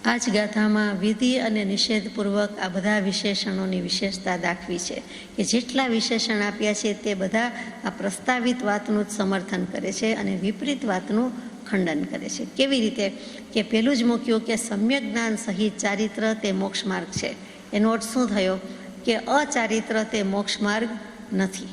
આ જ ગાથામાં વિધિ અને નિષેધપૂર્વક આ બધા વિશેષણોની વિશેષતા દાખવી છે કે જેટલા વિશેષણ આપ્યા છે તે બધા આ પ્રસ્તાવિત વાતનું જ સમર્થન કરે છે અને વિપરીત વાતનું ખંડન કરે છે. કેવી રીતે? કે પેલું જ મૂક્યું કે સમ્યક જ્ઞાન સહિત ચારિત્ર તે મોક્ષ માર્ગ છે. એનો અર્થ શું થયો? કે અચારિત્ર તે મોક્ષ માર્ગ નથી.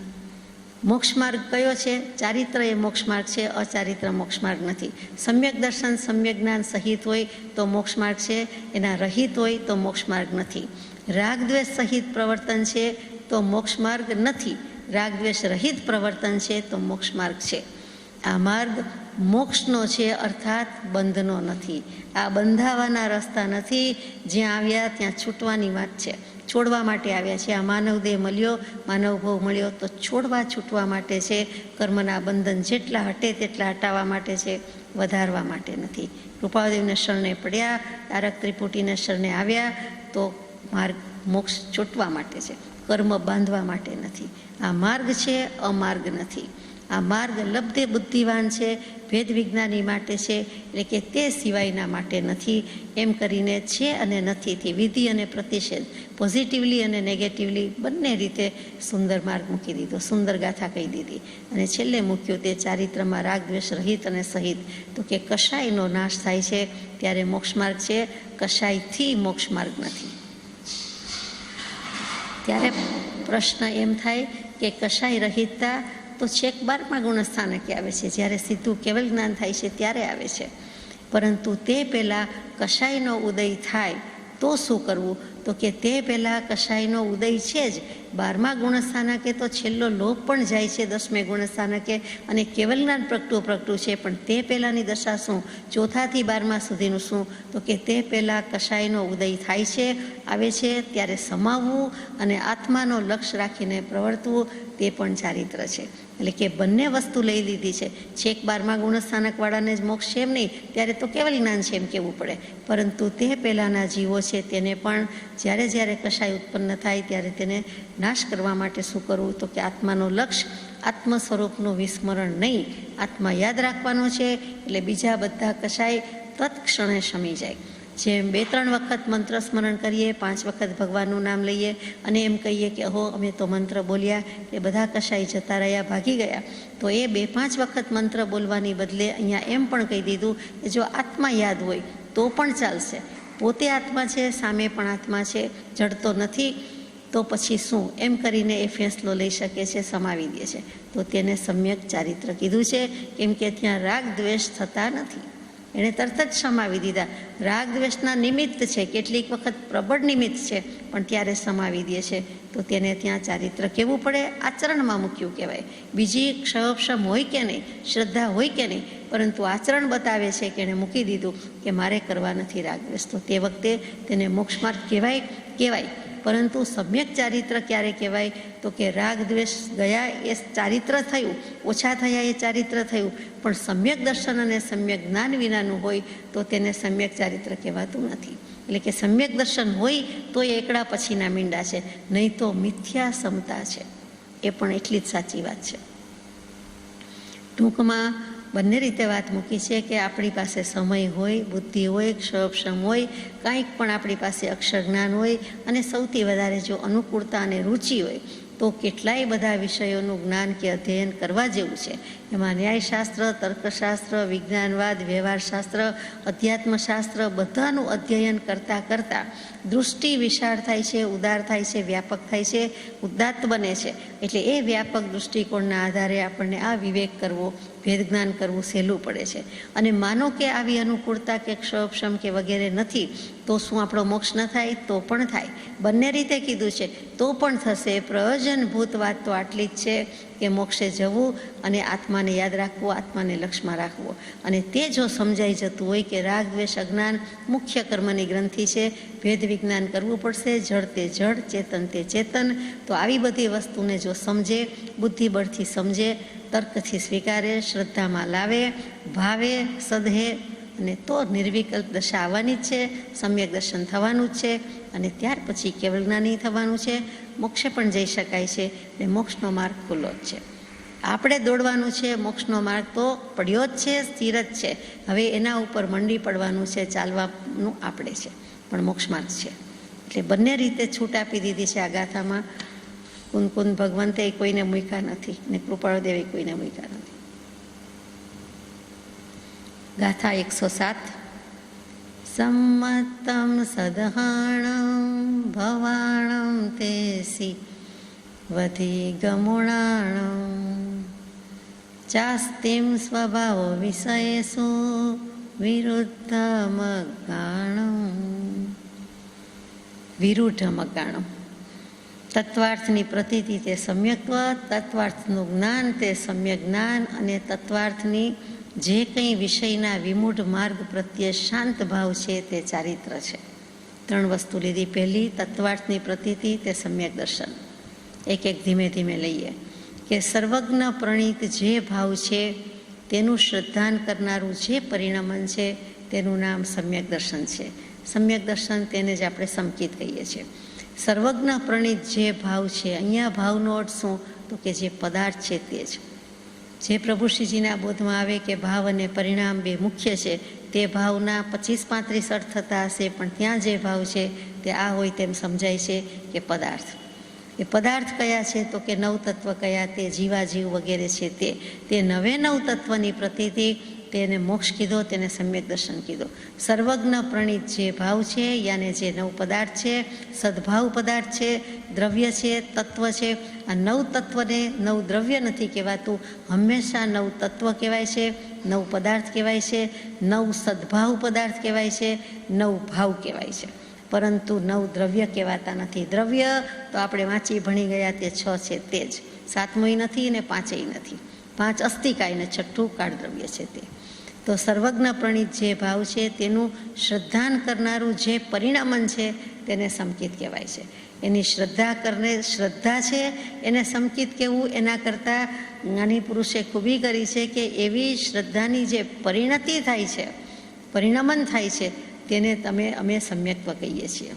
મોક્ષ માર્ગ કયો છે? ચારિત્ર એ મોક્ષ માર્ગ છે, અચારિત્ર મોક્ષ માર્ગ નથી. સમ્યક દર્શન સમ્યક જ્ઞાન સહિત હોય તો મોક્ષ માર્ગ છે, એના રહિત હોય તો મોક્ષ માર્ગ નથી. રાગ દ્વેષ સહિત પ્રવર્તન છે તો મોક્ષ માર્ગ નથી. રાગ દ્વેષ રહિત પ્રવર્તન છે તો મોક્ષ માર્ગ છે. આ માર્ગ મોક્ષનો છે, અર્થાત બંધનો નથી. આ બંધાવાના રસ્તા નથી. જ્યાં આવ્યા ત્યાં છૂટવાની વાત છે, છોડવા માટે આવ્યા છે. આ માનવ દેહ મળ્યો, માનવ ભવ મળ્યો તો છોડવા છૂટવા માટે છે. કર્મના બંધન જેટલા હટે તેટલા હટાવવા માટે છે, વધારવા માટે નથી. કૃપાદેવને શરણે પડ્યા, તારક ત્રિપુટીને શરણે આવ્યા તો માર્ગ મોક્ષ છૂટવા માટે છે, કર્મ બાંધવા માટે નથી. આ માર્ગ છે, અમાર્ગ નથી. આ માર્ગ લબ્ધે બુદ્ધિવાન છે, ભેદ વિજ્ઞાની માટે છે, એટલે કે તે સિવાયના માટે નથી. એમ કરીને છે અને નથીથી વિધિ અને પ્રતિષેધ, પોઝિટિવલી અને નેગેટિવલી બંને રીતે સુંદર માર્ગ મૂકી દીધો, સુંદર ગાથા કહી દીધી. અને છેલ્લે મૂક્યું તે ચારિત્રમાં રાગ દ્વેષ રહિત અને સહિત. તો કે કશાયનો નાશ થાય છે ત્યારે મોક્ષ માર્ગ છે, કશાયથી મોક્ષ માર્ગ નથી. ત્યારે પ્રશ્ન એમ થાય કે કશાય રહિતતા તો છેક 12મા ગુણસ્થાનકે આવે છે, જ્યારે સીધું કેવલ જ્ઞાન થાય છે ત્યારે આવે છે. પરંતુ તે પહેલાં કશાયનો ઉદય થાય તો શું કરવું? તો કે તે પહેલાં કશાયનો ઉદય છે જ. 12મા ગુણસ્થાનકે તો છેલ્લો લોપ પણ જાય છે 10મે ગુણસ્થાનકે, અને કેવલ જ્ઞાન પ્રગટું છે. પણ તે પહેલાંની દશા શું? 4થી 12મા સુધીનું શું? તો કે તે પહેલાં કશાયનો ઉદય થાય છે, આવે છે, ત્યારે સમાવવું અને આત્માનો લક્ષ્ય રાખીને પ્રવર્તવું તે પણ ચારિત્ર છે. એટલે કે બંને વસ્તુ લઈ લીધી છે. છેક 12મા ગુણસ્થાનકવાળાને જ મોક્ષ છે એમ નહીં, ત્યારે તો કેવલ જ્ઞાન છે એમ કહેવું પડે. પરંતુ તે પહેલાંના જીવો છે તેને પણ જ્યારે જ્યારે કશાય ઉત્પન્ન થાય ત્યારે તેને નાશ કરવા માટે શું કરવું? તો કે આત્માનો લક્ષ્ય, આત્મ સ્વરૂપનું વિસ્મરણ નહીં, આત્મા યાદ રાખવાનો છે. એટલે બીજા બધા કશાય તત્ક્ષણે શમી જાય. જેમ 2-3 વખત મંત્ર સ્મરણ કરીએ, 5 વખત ભગવાનનું નામ લઈએ અને એમ કહીએ કે અહો અમે તો મંત્ર બોલ્યા એ બધા કશાય જતા રહ્યા, ભાગી ગયા. તો એ 2-5 વખત મંત્ર બોલવાની બદલે અહીંયા એમ પણ કહી દીધું કે જો આત્મા યાદ હોય તો પણ ચાલશે. પોતે આત્મા છે, સામે પણ આત્મા છે, જડતો નથી. તો પછી શું? એમ કરીને એ ફેંસલો લઈ શકે છે, સમાવી દે છે. તો તેને સમ્યક ચારિત્ર કીધું છે, કેમ કે ત્યાં રાગ દ્વેષ થતા નથી. એણે તરત જ સમાવી દીધા. રાગ દ્વેષના નિમિત્ત છે, કેટલીક વખત પ્રબળ નિમિત્ત છે, પણ ત્યારે સમાવી દે છે. તો તેને ત્યાં ચારિત્ર કહેવું પડે, આચરણમાં મૂક્યું કહેવાય. બીજી ક્ષયક્ષમ હોય કે નહીં, શ્રદ્ધા હોય કે નહીં, પરંતુ આચરણ બતાવે છે કે એણે મૂકી દીધું કે મારે કરવા નથી રાગ દ્વેષ. તો તે વખતે તેને મોક્ષ માર્ગ કહેવાય. પરંતુ સમ્યક ચારિત્ર ક્યારે કહેવાય? તો કે રાગ દ્વેષ ગયા એ ચારિત્ર થયું, ઓછા થયા એ ચારિત્ર થયું, પણ સમ્યક દર્શન અને સમ્યક જ્ઞાન વિનાનું હોય તો તેને સમ્યક ચારિત્ર કહેવાતું નથી. એટલે કે સમ્યક દર્શન હોય તો એ એકડા પછીના મીંડા છે, નહીં તો મિથ્યા સમતા છે. એ પણ એટલી જ સાચી વાત છે. ટૂંકમાં બંને રીતે વાત મૂકી છે કે આપણી પાસે સમય હોય, બુદ્ધિ હોય, ક્ષયક્ષમ હોય, કાંઈક પણ આપણી પાસે અક્ષર જ્ઞાન હોય, અને સૌથી વધારે જો અનુકૂળતા અને રુચિ હોય તો કેટલાય બધા વિષયોનું જ્ઞાન કે અધ્યયન કરવા જેવું છે. એમાં ન્યાયશાસ્ત્ર, તર્કશાસ્ત્ર, વિજ્ઞાનવાદ, વ્યવહારશાસ્ત્ર, અધ્યાત્મશાસ્ત્ર બધાનું અધ્યયન કરતાં દૃષ્ટિ વિશાળ થાય છે, ઉદાર થાય છે, વ્યાપક થાય છે, ઉદાત્ત બને છે. એટલે એ વ્યાપક દૃષ્ટિકોણના આધારે આપણને આ વિવેક કરવો, ભેદ જ્ઞાન કરવું સહેલું પડે છે. અને માનો કે આવી અનુકૂળતા કે ક્ષયક્ષમ કે વગેરે નથી તો શું આપણો મોક્ષ ન થાય? તો પણ થાય. બંને રીતે કીધું છે તો પણ થશે. પ્રયોજનભૂત વાત તો આટલી જ છે કે મોક્ષે જવું અને આત્માને યાદ રાખવો, આત્માને લક્ષ્યમાં રાખવો. અને તે જો સમજાઈ જતું હોય કે રાગ દ્વેષ અજ્ઞાન મુખ્ય કર્મની ગ્રંથિ છે, ભેદ વિજ્ઞાન કરવું પડશે, જળ તે જળ, ચેતન તે ચેતન. તો આવી બધી વસ્તુને જો સમજે, બુદ્ધિબળથી સમજે, તર્કથી સ્વીકારે, શ્રદ્ધામાં લાવે, ભાવે, સદહે, અને તો નિર્વિકલ્પ દશા આવવાની જ છે, સમ્યક દર્શન થવાનું જ છે, અને ત્યાર પછી કેવલ જ્ઞાની થવાનું છે. મોક્ષે પણ જઈ શકાય છે, એટલે મોક્ષનો માર્ગ ખુલ્લો જ છે. આપણે દોડવાનું છે. મોક્ષનો માર્ગ તો પડ્યો જ છે, સ્થિર જ છે. હવે એના ઉપર મંડી પડવાનું છે, ચાલવાનું આપણે છે, પણ મોક્ષ માર્ગ છે. એટલે બંને રીતે છૂટ આપી દીધી છે આ ગાથામાં. કુંદ ભગવંતે કોઈને મૂક્યા નથી ને કૃપાળુદેવે કોઈને મૂક્યા નથી. ગાથા 107. સંમતમ સદહાણમ ભવાણમ તેસી વધિગમુણાણમ ચાસ્તિમ સ્વભાવો વિષયેષુ વિરુદ્ધમગાણમ. વિરુદ્ધમગાણમ તત્વાર્થની પ્રતીતિ તે સમ્યક્ત્વ, તત્વાર્થનું જ્ઞાન તે સમ્યક જ્ઞાન, અને તત્વાર્થની જે કંઈ વિષયના વિમૂઢ માર્ગ પ્રત્યે શાંત ભાવ છે તે ચારિત્ર છે. 3 વસ્તુ લીધી. પહેલી, તત્વાર્થની પ્રતીતિ તે સમ્યક દર્શન. એક ધીમે ધીમે લઈએ કે સર્વજ્ઞ પ્રણીત જે ભાવ છે તેનું શ્રદ્ધાન કરનારું જે પરિણમન છે તેનું નામ સમ્યક દર્શન છે. સમ્યક દર્શન તેને જ આપણે સમકિત કહીએ છીએ. સર્વજ્ઞ પ્રણીત જે ભાવ છે, અહીંયા ભાવનો અર્થ શું? તો કે જે પદાર્થ છે તે જ. જે પ્રભુ શ્રીજીના બોધમાં આવે કે ભાવ અને પરિણામ બે મુખ્ય છે, તે ભાવના 25-35 અર્થ થતા હશે, પણ ત્યાં જે ભાવ છે તે આ હોય તેમ સમજાય છે કે પદાર્થ. એ પદાર્થ કયા છે? તો કે નવ તત્વ કયા? તે જીવાજીવ વગેરે છે તે નવે નવ તત્વની પ્રતીતિ, તેને મોક્ષ કીધો, તેને સમ્યક દર્શન કીધો. સર્વજ્ઞ પ્રણીત જે ભાવ છે, યાને જે નવ પદાર્થ છે, સદભાવ પદાર્થ છે, દ્રવ્ય છે, તત્વ છે. આ નવ તત્વને નવ દ્રવ્ય નથી કહેવાતું, હંમેશા નવ તત્વ કહેવાય છે, નવ પદાર્થ કહેવાય છે, નવ સદભાવ પદાર્થ કહેવાય છે, નવ ભાવ કહેવાય છે, પરંતુ નવ દ્રવ્ય કહેવાતા નથી. દ્રવ્ય તો આપણે વાંચી ભણી ગયા, તે 6 છે તે જ. 7મું નથી ને 5 નથી. 5 અસ્થિકાય ને 6ઠું કાળ દ્રવ્ય છે તે. તો સર્વજ્ઞ પ્રણીત જે ભાવ છે તેનું શ્રદ્ધાન કરનારું જે પરિણમન છે તેને સમકિત કહેવાય છે. એની શ્રદ્ધા છે એને સમકિત કહેવું. એના કરતાં જ્ઞાની પુરુષે ખૂબી કરી છે કે એવી શ્રદ્ધાની જે પરિણતિ થાય છે, પરિણમન થાય છે, તેને અમે સમ્યક્ત્વ કહીએ છીએ.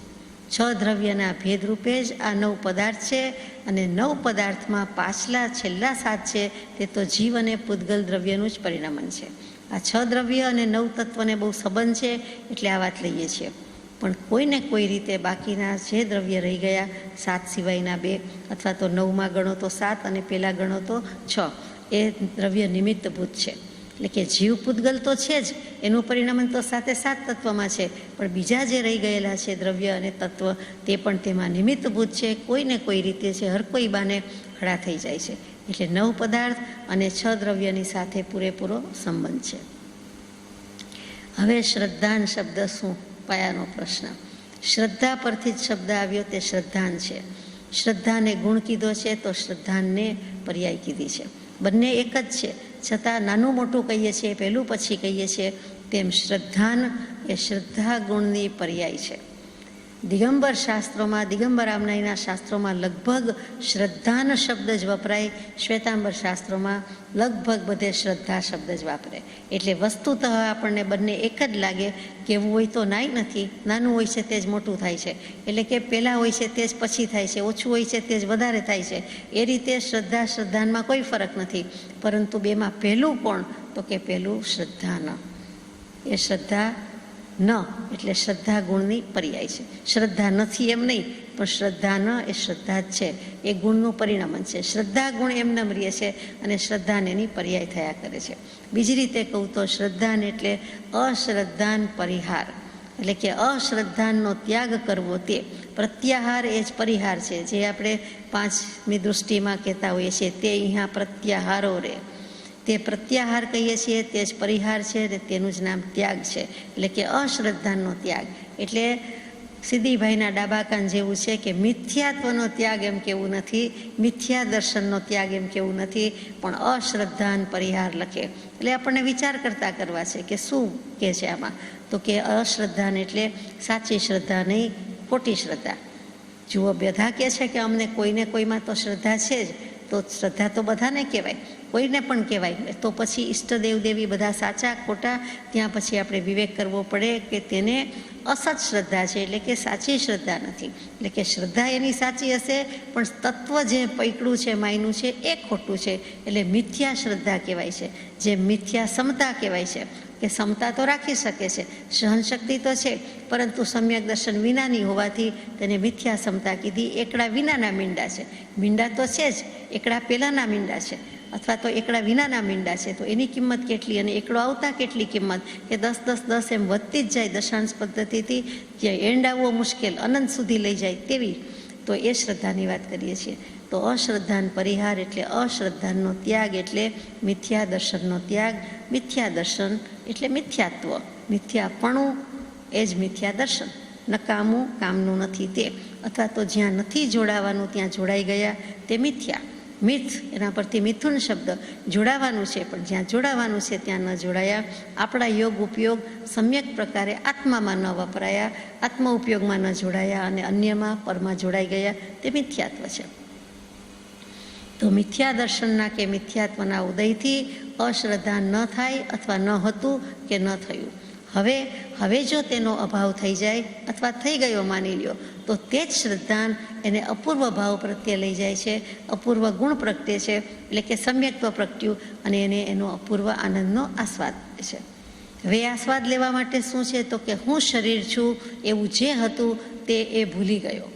6 દ્રવ્યના ભેદરૂપે જ આ 9 પદાર્થ છે, અને 9 પદાર્થમાં પાછલા છેલ્લા 7 છે તે તો જીવ અને પૂતગલ દ્રવ્યનું જ પરિણમન છે. આ 6 દ્રવ્ય અને 9 તત્વને બહુ સંબંધ છે એટલે આ વાત લઈએ છીએ. પણ કોઈને કોઈ રીતે બાકીના જે દ્રવ્ય રહી ગયા, 7 સિવાયના 2, અથવા તો 9માં ગણો તો 7 અને પેલા ગણો તો 6, એ દ્રવ્ય નિમિત્તભૂત છે. એટલે કે જીવ પૂતગલ તો છે જ, એનું પરિણમન તો 7 તત્વમાં છે, પણ બીજા જે રહી ગયેલા છે દ્રવ્ય અને તત્વ તે પણ તેમાં નિમિત્તભૂત છે. કોઈને કોઈ રીતે છે, હર કોઈ બાને ખડા થઈ જાય છે. એટલે 9 પદાર્થ અને 6 દ્રવ્યની સાથે પૂરેપૂરો સંબંધ છે. હવે શ્રદ્ધાન શબ્દ શું? પાયાનો પ્રશ્ન. શ્રદ્ધા પરથી જ શબ્દ આવ્યો, તે શ્રદ્ધાન છે. શ્રદ્ધાને ગુણ કીધો છે તો શ્રદ્ધાનને પર્યાય કીધી છે. બંને એક જ છે, છતાં નાનું મોટું કહીએ છીએ, પહેલું પછી કહીએ છીએ, તેમ શ્રદ્ધાન એ શ્રદ્ધા ગુણની પર્યાય છે. દિગંબર શાસ્ત્રોમાં, દિગંબર આમનાઈના શાસ્ત્રોમાં લગભગ શ્રદ્ધાન શબ્દ જ વપરાય. શ્વેતાંબર શાસ્ત્રોમાં લગભગ બધે શ્રદ્ધા શબ્દ જ વાપરે. એટલે વસ્તુતઃ આપણને બંને એક જ લાગે. કેવું હોય તો નાય નથી, નાનું હોય છે તે જ મોટું થાય છે, એટલે કે પહેલાં હોય છે તે જ પછી થાય છે, ઓછું હોય છે તે જ વધારે થાય છે. એ રીતે શ્રદ્ધાનમાં કોઈ ફરક નથી. પરંતુ બેમાં પહેલું કોણ? તો કે પહેલું શ્રદ્ધાન. એ શ્રદ્ધા ન એટલે શ્રદ્ધા ગુણની પર્યાય છે. શ્રદ્ધા નથી એમ નહીં, પણ શ્રદ્ધા ન એ શ્રદ્ધા જ છે, એ ગુણનું પરિણમન છે. શ્રદ્ધા ગુણ એમને રહીએ છે અને શ્રદ્ધાને એની પર્યાય થયા કરે છે. બીજી રીતે કહું તો શ્રદ્ધાન એટલે અશ્રદ્ધાન પરિહાર, એટલે કે અશ્રદ્ધાનનો ત્યાગ કરવો, તે પ્રત્યાહાર એ જ પરિહાર છે. જે આપણે 5મી દૃષ્ટિમાં કહેતા હોઈએ છીએ તે અહીંયા પ્રત્યાહારો રે, તે પ્રત્યાહાર કહીએ છીએ, તે જ પરિહાર છે, અને તેનું જ નામ ત્યાગ છે. એટલે કે અશ્રદ્ધાનો ત્યાગ. એટલે સિદ્ધિભાઈના ડાબા કાન જેવું છે કે મિથ્યાત્વનો ત્યાગ એમ કેવું નથી, મિથ્યા દર્શનનો ત્યાગ એમ કેવું નથી, પણ અશ્રદ્ધાન પરિહાર લખે. એટલે આપણને વિચાર કરવા છે કે શું કહે છે આમાં? તો કે અશ્રદ્ધાન એટલે સાચી શ્રદ્ધા નહીં, ખોટી શ્રદ્ધા. જુઓ, બધા કહે છે કે અમને કોઈને કોઈમાં તો શ્રદ્ધા છે જ, તો શ્રદ્ધા તો બધાને કહેવાય, કોઈને પણ કહેવાય. તો પછી ઈષ્ટદેવ દેવી બધા સાચા ખોટા, ત્યાં પછી આપણે વિવેક કરવો પડે કે તેને અસત શ્રદ્ધા છે, એટલે કે સાચી શ્રદ્ધા નથી. એટલે કે શ્રદ્ધા એની સાચી હશે પણ તત્વ જે પૈકડું છે માયનું છે એ ખોટું છે, એટલે મિથ્યા શ્રદ્ધા કહેવાય છે. જે મિથ્યા સમતા કહેવાય છે કે સમતા તો રાખી શકે છે, સહનશક્તિ તો છે, પરંતુ સમ્યક દર્શન વિનાની હોવાથી તેને મિથ્યા સમતા કીધી. એકડા વિનાના મીંડા છે, મીંડા તો છે જ, એકડા પહેલાંના મીંડા છે અથવા તો એકડા વિનાના મીંડા છે, તો એની કિંમત કેટલી અને એકડો આવતા કેટલી કિંમત, કે 10 10 10 એમ વધતી જ જાય દશાંશ પદ્ધતિથી, જે એન્ડ આવવો મુશ્કેલ, અનંત સુધી લઈ જાય તેવી. તો એ શ્રદ્ધાની વાત કરીએ છીએ. તો અશ્રદ્ધાન પરિહાર એટલે અશ્રદ્ધાનો ત્યાગ, એટલે મિથ્યા દર્શનનો ત્યાગ. મિથ્યા દર્શન એટલે મિથ્યાત્વ, મિથ્યાપણું એ જ મિથ્યા દર્શન. નકામું, કામનું નથી તે, અથવા તો જ્યાં નથી જોડાવાનું ત્યાં જોડાઈ ગયા તે મિથ્યા. મિથ એના પરથી મિથુન શબ્દ, જોડાવાનું છે પણ જ્યાં જોડાવાનું છે ત્યાં ન જોડાયા. આપણા યોગ ઉપયોગ સમ્યક પ્રકારે આત્મામાં ન વપરાયા, આત્મ ઉપયોગમાં ન જોડાયા અને અન્યમાં પરમાં જોડાઈ ગયા, તે મિથ્યાત્વ છે. તો મિથ્યા દર્શનના કે મિથ્યાત્વના ઉદયથી અશ્રદ્ધા ન થાય અથવા ન હતું કે ન થયું. હવે જો તેનો અભાવ થઈ જાય અથવા થઈ ગયો માની લ્યો, તો તે જ શ્રદ્ધા એને અપૂર્વ ભાવ પ્રત્યે લઈ જાય છે, અપૂર્વ ગુણ પ્રગટે છે, એટલે કે સમ્યક્ત્વ પ્રગટ્યું અને એને એનો અપૂર્વ આનંદનો આસ્વાદ છે. હવે આસ્વાદ લેવા માટે શું છે, તો કે હું શરીર છું એવું જે હતું તે એ ભૂલી ગયો.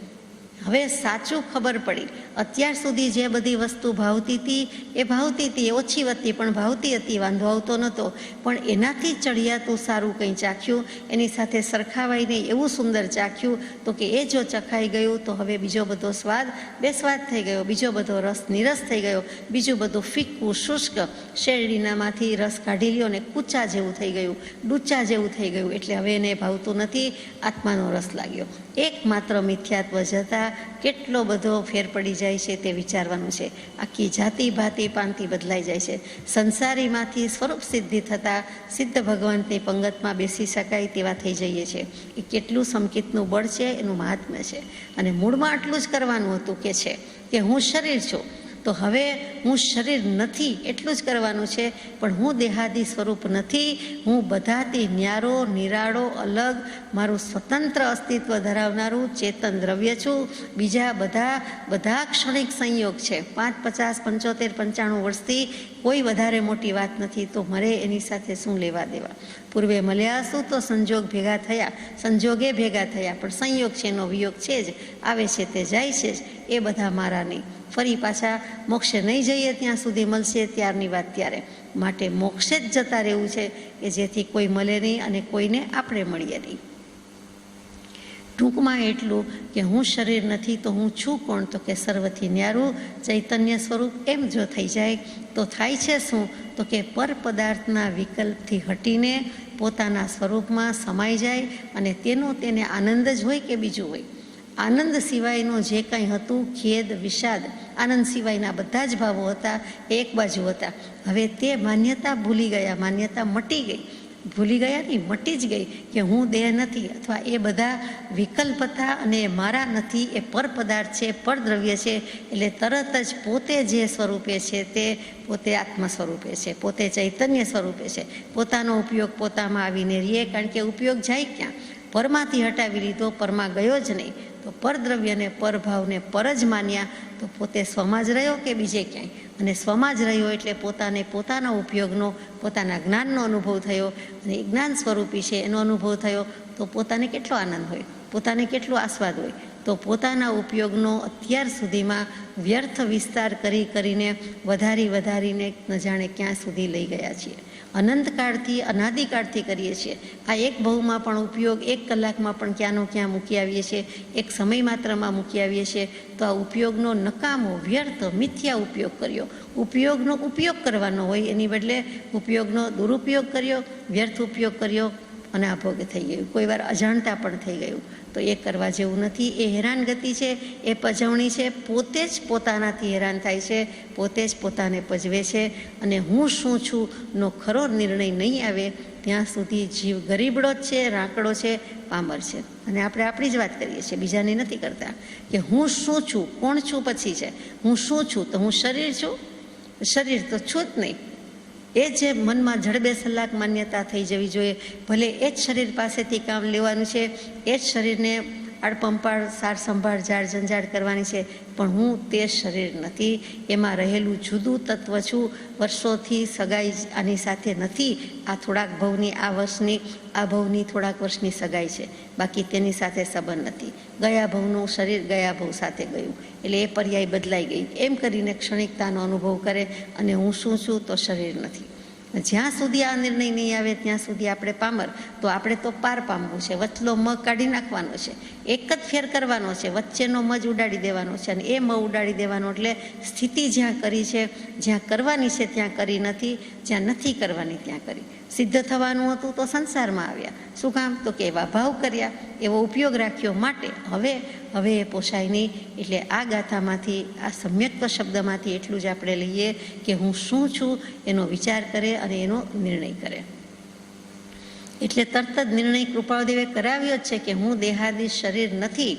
હવે સાચું ખબર પડી. અત્યાર સુધી જે બધી વસ્તુ ભાવતી હતી એ ભાવતી હતી, ઓછી વધતી પણ ભાવતી હતી, વાંધો આવતો નહોતો. પણ એનાથી ચડિયાતું સારું કંઈ ચાખ્યું, એની સાથે સરખાવાય નહીં એવું સુંદર ચાખ્યું, તો કે એ જો ચખાઈ ગયું તો હવે બીજો બધો સ્વાદ બેસ્વાદ થઈ ગયો, બીજો બધો રસ નિરસ થઈ ગયો, બીજું બધું ફિક્કું શુષ્ક, શેરડીનામાંથી રસ કાઢી લ્યો ને કૂચા જેવું થઈ ગયું, ડૂચા જેવું થઈ ગયું, એટલે હવે એને ભાવતું નથી, આત્માનો રસ લાગ્યો. એકમાત્ર મિથ્યાત્વ જતાં કેટલો બધો ફેર પડી જાય છે તે વિચારવાનું છે. આખી જાતિ ભાતિ પાંતિ બદલાઈ જાય છે. સંસારીમાંથી સ્વરૂપ સિદ્ધિ થતાં સિદ્ધ ભગવાનની પંગતમાં બેસી શકાય તેવા થઈ જઈએ છીએ. એ કેટલું સમકિતનું બળ છે, એનું મહાત્મ્ય છે. અને મૂળમાં આટલું જ કરવાનું હતું કે છે કે હું શરીર છું, તો હવે હું શરીર નથી એટલું જ કરવાનું છે, પણ હું દેહાદી સ્વરૂપ નથી, હું બધાથી ન્યારો, નિરાળો, અલગ, મારું સ્વતંત્ર અસ્તિત્વ ધરાવનારું ચેતન દ્રવ્ય છું. બીજા બધા ક્ષણિક સંયોગ છે, 5 50 75 95 વર્ષથી કોઈ વધારે મોટી વાત નથી, તો મારે એની સાથે શું લેવા દેવા. પૂર્વે મળ્યા શું તો સંજોગ ભેગા થયા, સંજોગે ભેગા થયા, પણ સંયોગ છે એનો વિયોગ છે જ, આવે છે તે જાય છે જ, એ બધા મારા નહીં. ફરી પાછા મોક્ષે નહીં જઈએ ત્યાં સુધી મળશે ત્યારની વાત ત્યારે. માટે મોક્ષે જ જતા રહેવું છે કે જેથી કોઈ મળે નહીં અને કોઈને આપણે મળીએ નહીં. ટૂંકમાં એટલું કે હું શરીર નથી તો હું છું કોણ, તો કે સર્વથી ન્યારું ચૈતન્ય સ્વરૂપ. એમ જો થઈ જાય તો થાય છે શું, તો કે પર પદાર્થના વિકલ્પથી હટીને પોતાના સ્વરૂપમાં સમાઈ જાય અને તેને આનંદ જ હોય કે બીજું હોય. આનંદ સિવાયનું જે કંઈ હતું, ખેદ, વિષાદ, આનંદ સિવાયના બધા જ ભાવો હતા એ એક બાજુ હતા. હવે તે માન્યતા ભૂલી ગયા, માન્યતા મટી ગઈ. ભૂલી ગયા નહીં, મટી જ ગઈ કે હું દેહ નથી, અથવા એ બધા વિકલ્પ હતા અને મારા નથી, એ પર પદાર્થ છે, પર દ્રવ્ય છે. એટલે તરત જ પોતે જે સ્વરૂપે છે તે પોતે આત્મ સ્વરૂપે છે, પોતે ચૈતન્ય સ્વરૂપે છે. પોતાનો ઉપયોગ પોતામાં આવીને રહીએ, કારણ કે ઉપયોગ જાય ક્યાં, પરમાંથી હટાવી લીધો, પરમાં ગયો જ નહીં. તો પરદ્રવ્યને, પરભાવને પર જ માન્યા, તો પોતે સ્વમાં જ રહ્યો કે બીજે ક્યાંય. અને સ્વમાં જ રહ્યો એટલે પોતાને પોતાના ઉપયોગનો, પોતાના જ્ઞાનનો અનુભવ થયો, અને એ જ્ઞાન સ્વરૂપી છે એનો અનુભવ થયો, તો પોતાને કેટલો આનંદ હોય, પોતાને કેટલો આસ્વાદ હોય. તો પોતાના ઉપયોગનો અત્યાર સુધીમાં વ્યર્થ વિસ્તાર કરીને વધારીને ન જાણે ક્યાં સુધી લઈ ગયા છીએ. અનંતકાળથી, અનાદિકાળથી કરીએ છીએ. આ એક બહુમાં પણ ઉપયોગ 1 કલાકમાં પણ ક્યાંનો ક્યાં મૂકી આવીએ છીએ, એક સમય માત્રમાં મૂકી આવીએ છીએ. તો આ ઉપયોગનો નકામો, વ્યર્થ, મિથ્યા ઉપયોગ કર્યો. ઉપયોગનો ઉપયોગ કરવાનો હોય, એની બદલે ઉપયોગનો દુરુપયોગ કર્યો, વ્યર્થ ઉપયોગ કર્યો અને અભોગ થઈ ગયું. કોઈ વાર અજાણતા પણ થઈ ગયું. તો એ કરવા જેવું નથી. એ હેરાનગતિ છે, એ પજવણી છે. પોતે જ પોતાનાથી હેરાન થાય છે, પોતે જ પોતાને પજવે છે. અને હું શું છું નો ખરો નિર્ણય નહીં આવે ત્યાં સુધી જીવ ગરીબડો જ છે, રાંકડો છે, પામર છે. અને આપણે આપણી જ વાત કરીએ છીએ, બીજાની નથી કરતા. કે હું શું છું, કોણ છું પછી છે. હું શું છું? તો હું શરીર છું. શરીર તો છું જ નહીં. એ જે મનમાં જડબે સલાક માન્યતા થઈ જવી જોઈએ. ભલે એ જ શરીર પાસેથી કામ લેવાનું છે, એ જ શરીરને આડપંપાળ સાર સંભાળ ઝાડ ઝંઝાડ કરવાની છે, પણ હું તે શરીર નથી. એમાં રહેલું જુદું તત્વ છું. વર્ષોથી સગાઈ આની સાથે નથી. આ થોડાક ભવની, આ વર્ષની, આ ભવની થોડાક વર્ષની સગાઈ છે, બાકી તેની સાથે સંબંધ નથી. ગયા ભવનું શરીર ગયા ભવ સાથે ગયું, એટલે એ પર્યાય બદલાઈ ગઈ. એમ કરીને ક્ષણિકતાનો અનુભવ કરે અને હું શું છું? તો શરીર નથી. જ્યાં સુધી આ નિર્ણય નહીં આવે ત્યાં સુધી આપણે પામર. તો આપણે તો પાર પામવું છે. વચલો મ કાઢી નાખવાનો છે, એક જ ફેર કરવાનો છે, વચ્ચેનો મ જ ઉડાડી દેવાનો છે. અને એ મ ઉડાડી દેવાનો એટલે સ્થિતિ જ્યાં કરી છે, જ્યાં કરવાની છે ત્યાં કરી નથી, જ્યાં નથી કરવાની ત્યાં કરી. સિદ્ધ થવાનું હતું તો સંસારમાં આવ્યા. શું કામ? તો કે એવા ભાવ કર્યા, એવો ઉપયોગ રાખ્યો, માટે હવે એ પોસાય નહીં. એટલે આ ગાથામાંથી, આ સમ્યક્ત્વ શબ્દમાંથી એટલું જ આપણે લઈએ કે હું શું છું એનો વિચાર કરે અને એનો નિર્ણય કરે. એટલે તરત જ નિર્ણય કૃપાળદેવે કરાવ્યો જ છે કે હું દેહાદિક શરીર નથી.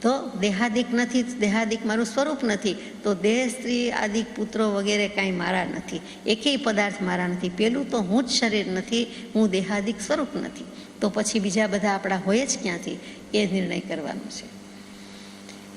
તો દેહાદિક નથી, દેહાદિક મારું સ્વરૂપ નથી. તો દેહ, સ્ત્રી, આદિક પુત્રો વગેરે કાંઈ મારા નથી. એકેય પદાર્થ મારા નથી. પેલું તો હું જ શરીર નથી, હું દેહાદિક સ્વરૂપ નથી. તો પછી બીજા બધા આપણા હોય જ ક્યાંથી? એ નિર્ણય કરવાનો છે.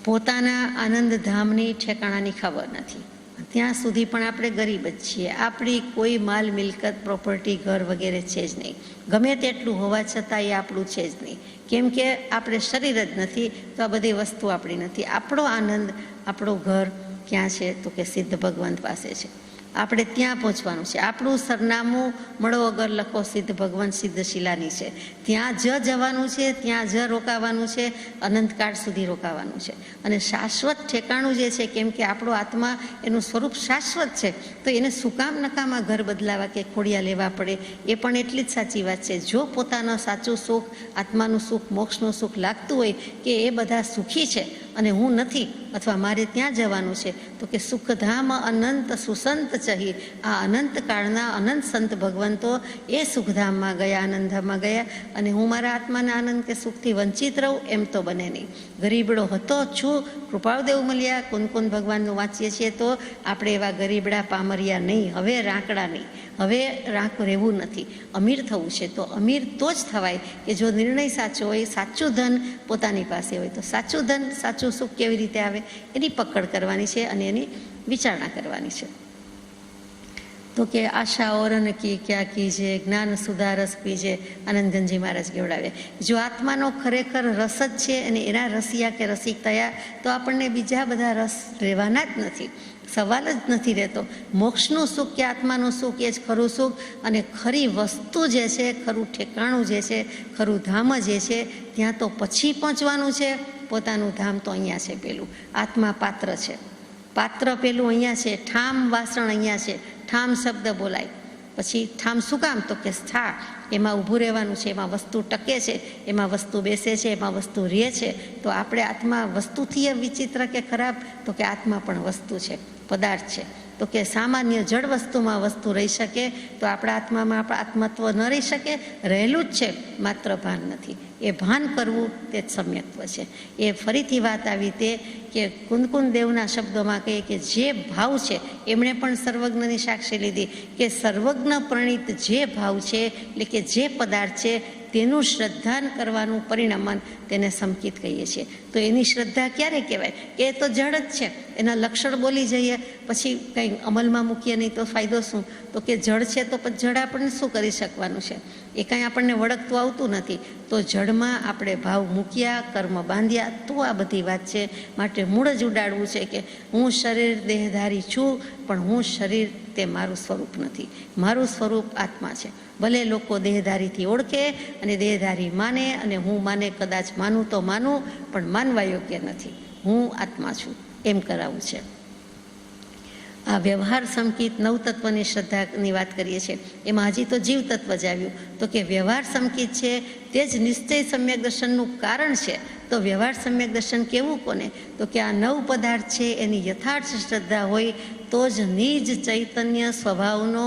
પોતાના આનંદ ધામની ઠેકાણાની ખબર નથી. ત્યાં સુધી પણ આપણે ગરીબ જ છીએ. આપણી કોઈ માલ મિલકત, પ્રોપર્ટી, ઘર વગેરે છે જ નહીં. ગમે તેટલું હોવા છતાં એ આપણું છે જ નહીં. કેમ કે આપણે શરીર જ નથી, તો આ બધી વસ્તુ આપણી નથી. આપણો આનંદ, આપણું ઘર ક્યાં છે? તો કે સિદ્ધ ભગવંત પાસે છે. આપણે ત્યાં પહોંચવાનું છે. આપણું સરનામું મળો અગર લખો સિદ્ધ ભગવાન સિદ્ધ શિલાની છે. ત્યાં જ જવાનું છે, ત્યાં જ રોકાવાનું છે, અનંતકાળ સુધી રોકાવાનું છે. અને શાશ્વત ઠેકાણું જે છે, કેમ કે આપણો આત્મા એનું સ્વરૂપ શાશ્વત છે, તો એને શું કામ નકામા ઘર બદલાવા કે ખોડિયા લેવા પડે? એ પણ એટલી જ સાચી વાત છે. જો પોતાનું સાચું સુખ, આત્માનું સુખ, મોક્ષનું સુખ લાગતું હોય કે એ બધા સુખી છે અને હું નથી, અથવા મારે ત્યાં જવાનું છે, તો કે સુખધામ અનંત સુસંત ચહી. આ અનંત કાળના અનંત સંત ભગવંતો એ સુખધામમાં ગયા, આનંદધામમાં ગયા. અને હું મારા આત્માના આનંદ કે સુખથી વંચિત રહું એમ તો બને નહીં. ગરીબડો હતો, છું. કૃપાળદેવ મળ્યા, કુંદ ભગવાનનું વાંચીએ છીએ તો આપણે એવા ગરીબડા પામરિયા નહીં, હવે રાંકડા નહીં, હવે રાંક રહેવું નથી. અમીર થવું છે. તો અમીર તો જ થવાય કે જો નિર્ણય સાચો હોય, સાચું ધન પોતાની પાસે હોય. તો સાચું ધન, સાચું સુખ કેવી રીતે આવે? એની પકડ કરવાની છે અને એની વિચારણા કરવાની છે. તો કે આશા ઓરન કી ક્યાં કીજે, જ્ઞાન સુધારસ પીજે, આનંદગંજી મહારાજ કેવડાવ્યા. જો આત્માનો ખરેખર રસ જ છે અને એના રસિયા કે રસિક થયા, તો આપણને બીજા બધા રસ રહેવાના જ નથી. સવાલ જ નથી રહેતો. મોક્ષનું સુખ કે આત્માનું સુખ એ જ ખરું સુખ. અને ખરી વસ્તુ જે છે, ખરું ઠેકાણું જે છે, ખરું ધામ જે છે, ત્યાં તો પછી પહોંચવાનું છે. પોતાનું ધામ તો અહીંયા છે. પેલું આત્મા પાત્ર છે. પાત્ર પેલું અહીંયા છે. ઠામ વાસણ અહીંયા છે. ઠામ શબ્દ બોલાય. પછી ઠામ શું કામ? તો કે સ્થા, એમાં ઊભું રહેવાનું છે, એમાં વસ્તુ ટકે છે, એમાં વસ્તુ બેસે છે, એમાં વસ્તુ રહે છે. તો આપણે આત્મા વસ્તુથી વિચિત્ર કે ખરાબ? તો કે આત્મા પણ વસ્તુ છે, પદાર્થ છે. તો કે સામાન્ય જળ વસ્તુમાં વસ્તુ રહી શકે, તો આપણા આત્મામાં આપણા આત્મત્વ ન રહી શકે? રહેલું જ છે, માત્ર ભાન નથી. એ ભાન કરવું તે જ સમ્યક્ત્વ છે. એ ફરીથી વાત આવી તે કે કુંદ દેવના શબ્દોમાં કહીએ કે જે ભાવ છે, એમણે પણ સર્વજ્ઞની સાક્ષી લીધી કે સર્વજ્ઞ પ્રણીત જે ભાવ છે, એટલે કે જે પદાર્થ છે, તેનું શ્રદ્ધાન કરવાનું પરિણામન તેને સંકિત કહીએ છીએ. તો એની શ્રદ્ધા ક્યારે કહેવાય? કે એ તો જળ જ છે. એના લક્ષણ બોલી જઈએ, પછી કંઈ અમલમાં મૂકીએ નહીં તો ફાયદો શું? તો કે જળ છે, તો પછી જળ આપણને શું કરી શકવાનું છે? એ કાંઈ આપણને વળગતું આવતું નથી. તો જળમાં આપણે ભાવ મૂક્યા, કર્મ બાંધ્યા, તો આ બધી વાત છે. માટે મૂળ જ ઉડાડવું છે કે હું શરીર દેહધારી છું, પણ હું શરીર તે મારું સ્વરૂપ નથી. મારું સ્વરૂપ આત્મા છે. ભલે લોકો દેહધારીથી ઓળખે અને દેહધારી માને, અને હું માને, કદાચ માનું તો માનું, પણ માનવા યોગ્ય નથી. હું આત્મા છું એમ કરાવવું છે. આ વ્યવહાર સંકિત નવતત્વની શ્રદ્ધાની વાત કરીએ છીએ, એમાં હજી તો જીવ તત્વ જ આવ્યું. તો કે વ્યવહાર સંકિત છે તે જ નિશ્ચય સમ્યક દર્શનનું કારણ છે. તો વ્યવહાર સમ્યક દર્શન કેવું કોને? તો કે આ નવ પદાર્થ છે એની યથાર્થ શ્રદ્ધા હોય તો જ નિજ ચૈતન્ય સ્વભાવનો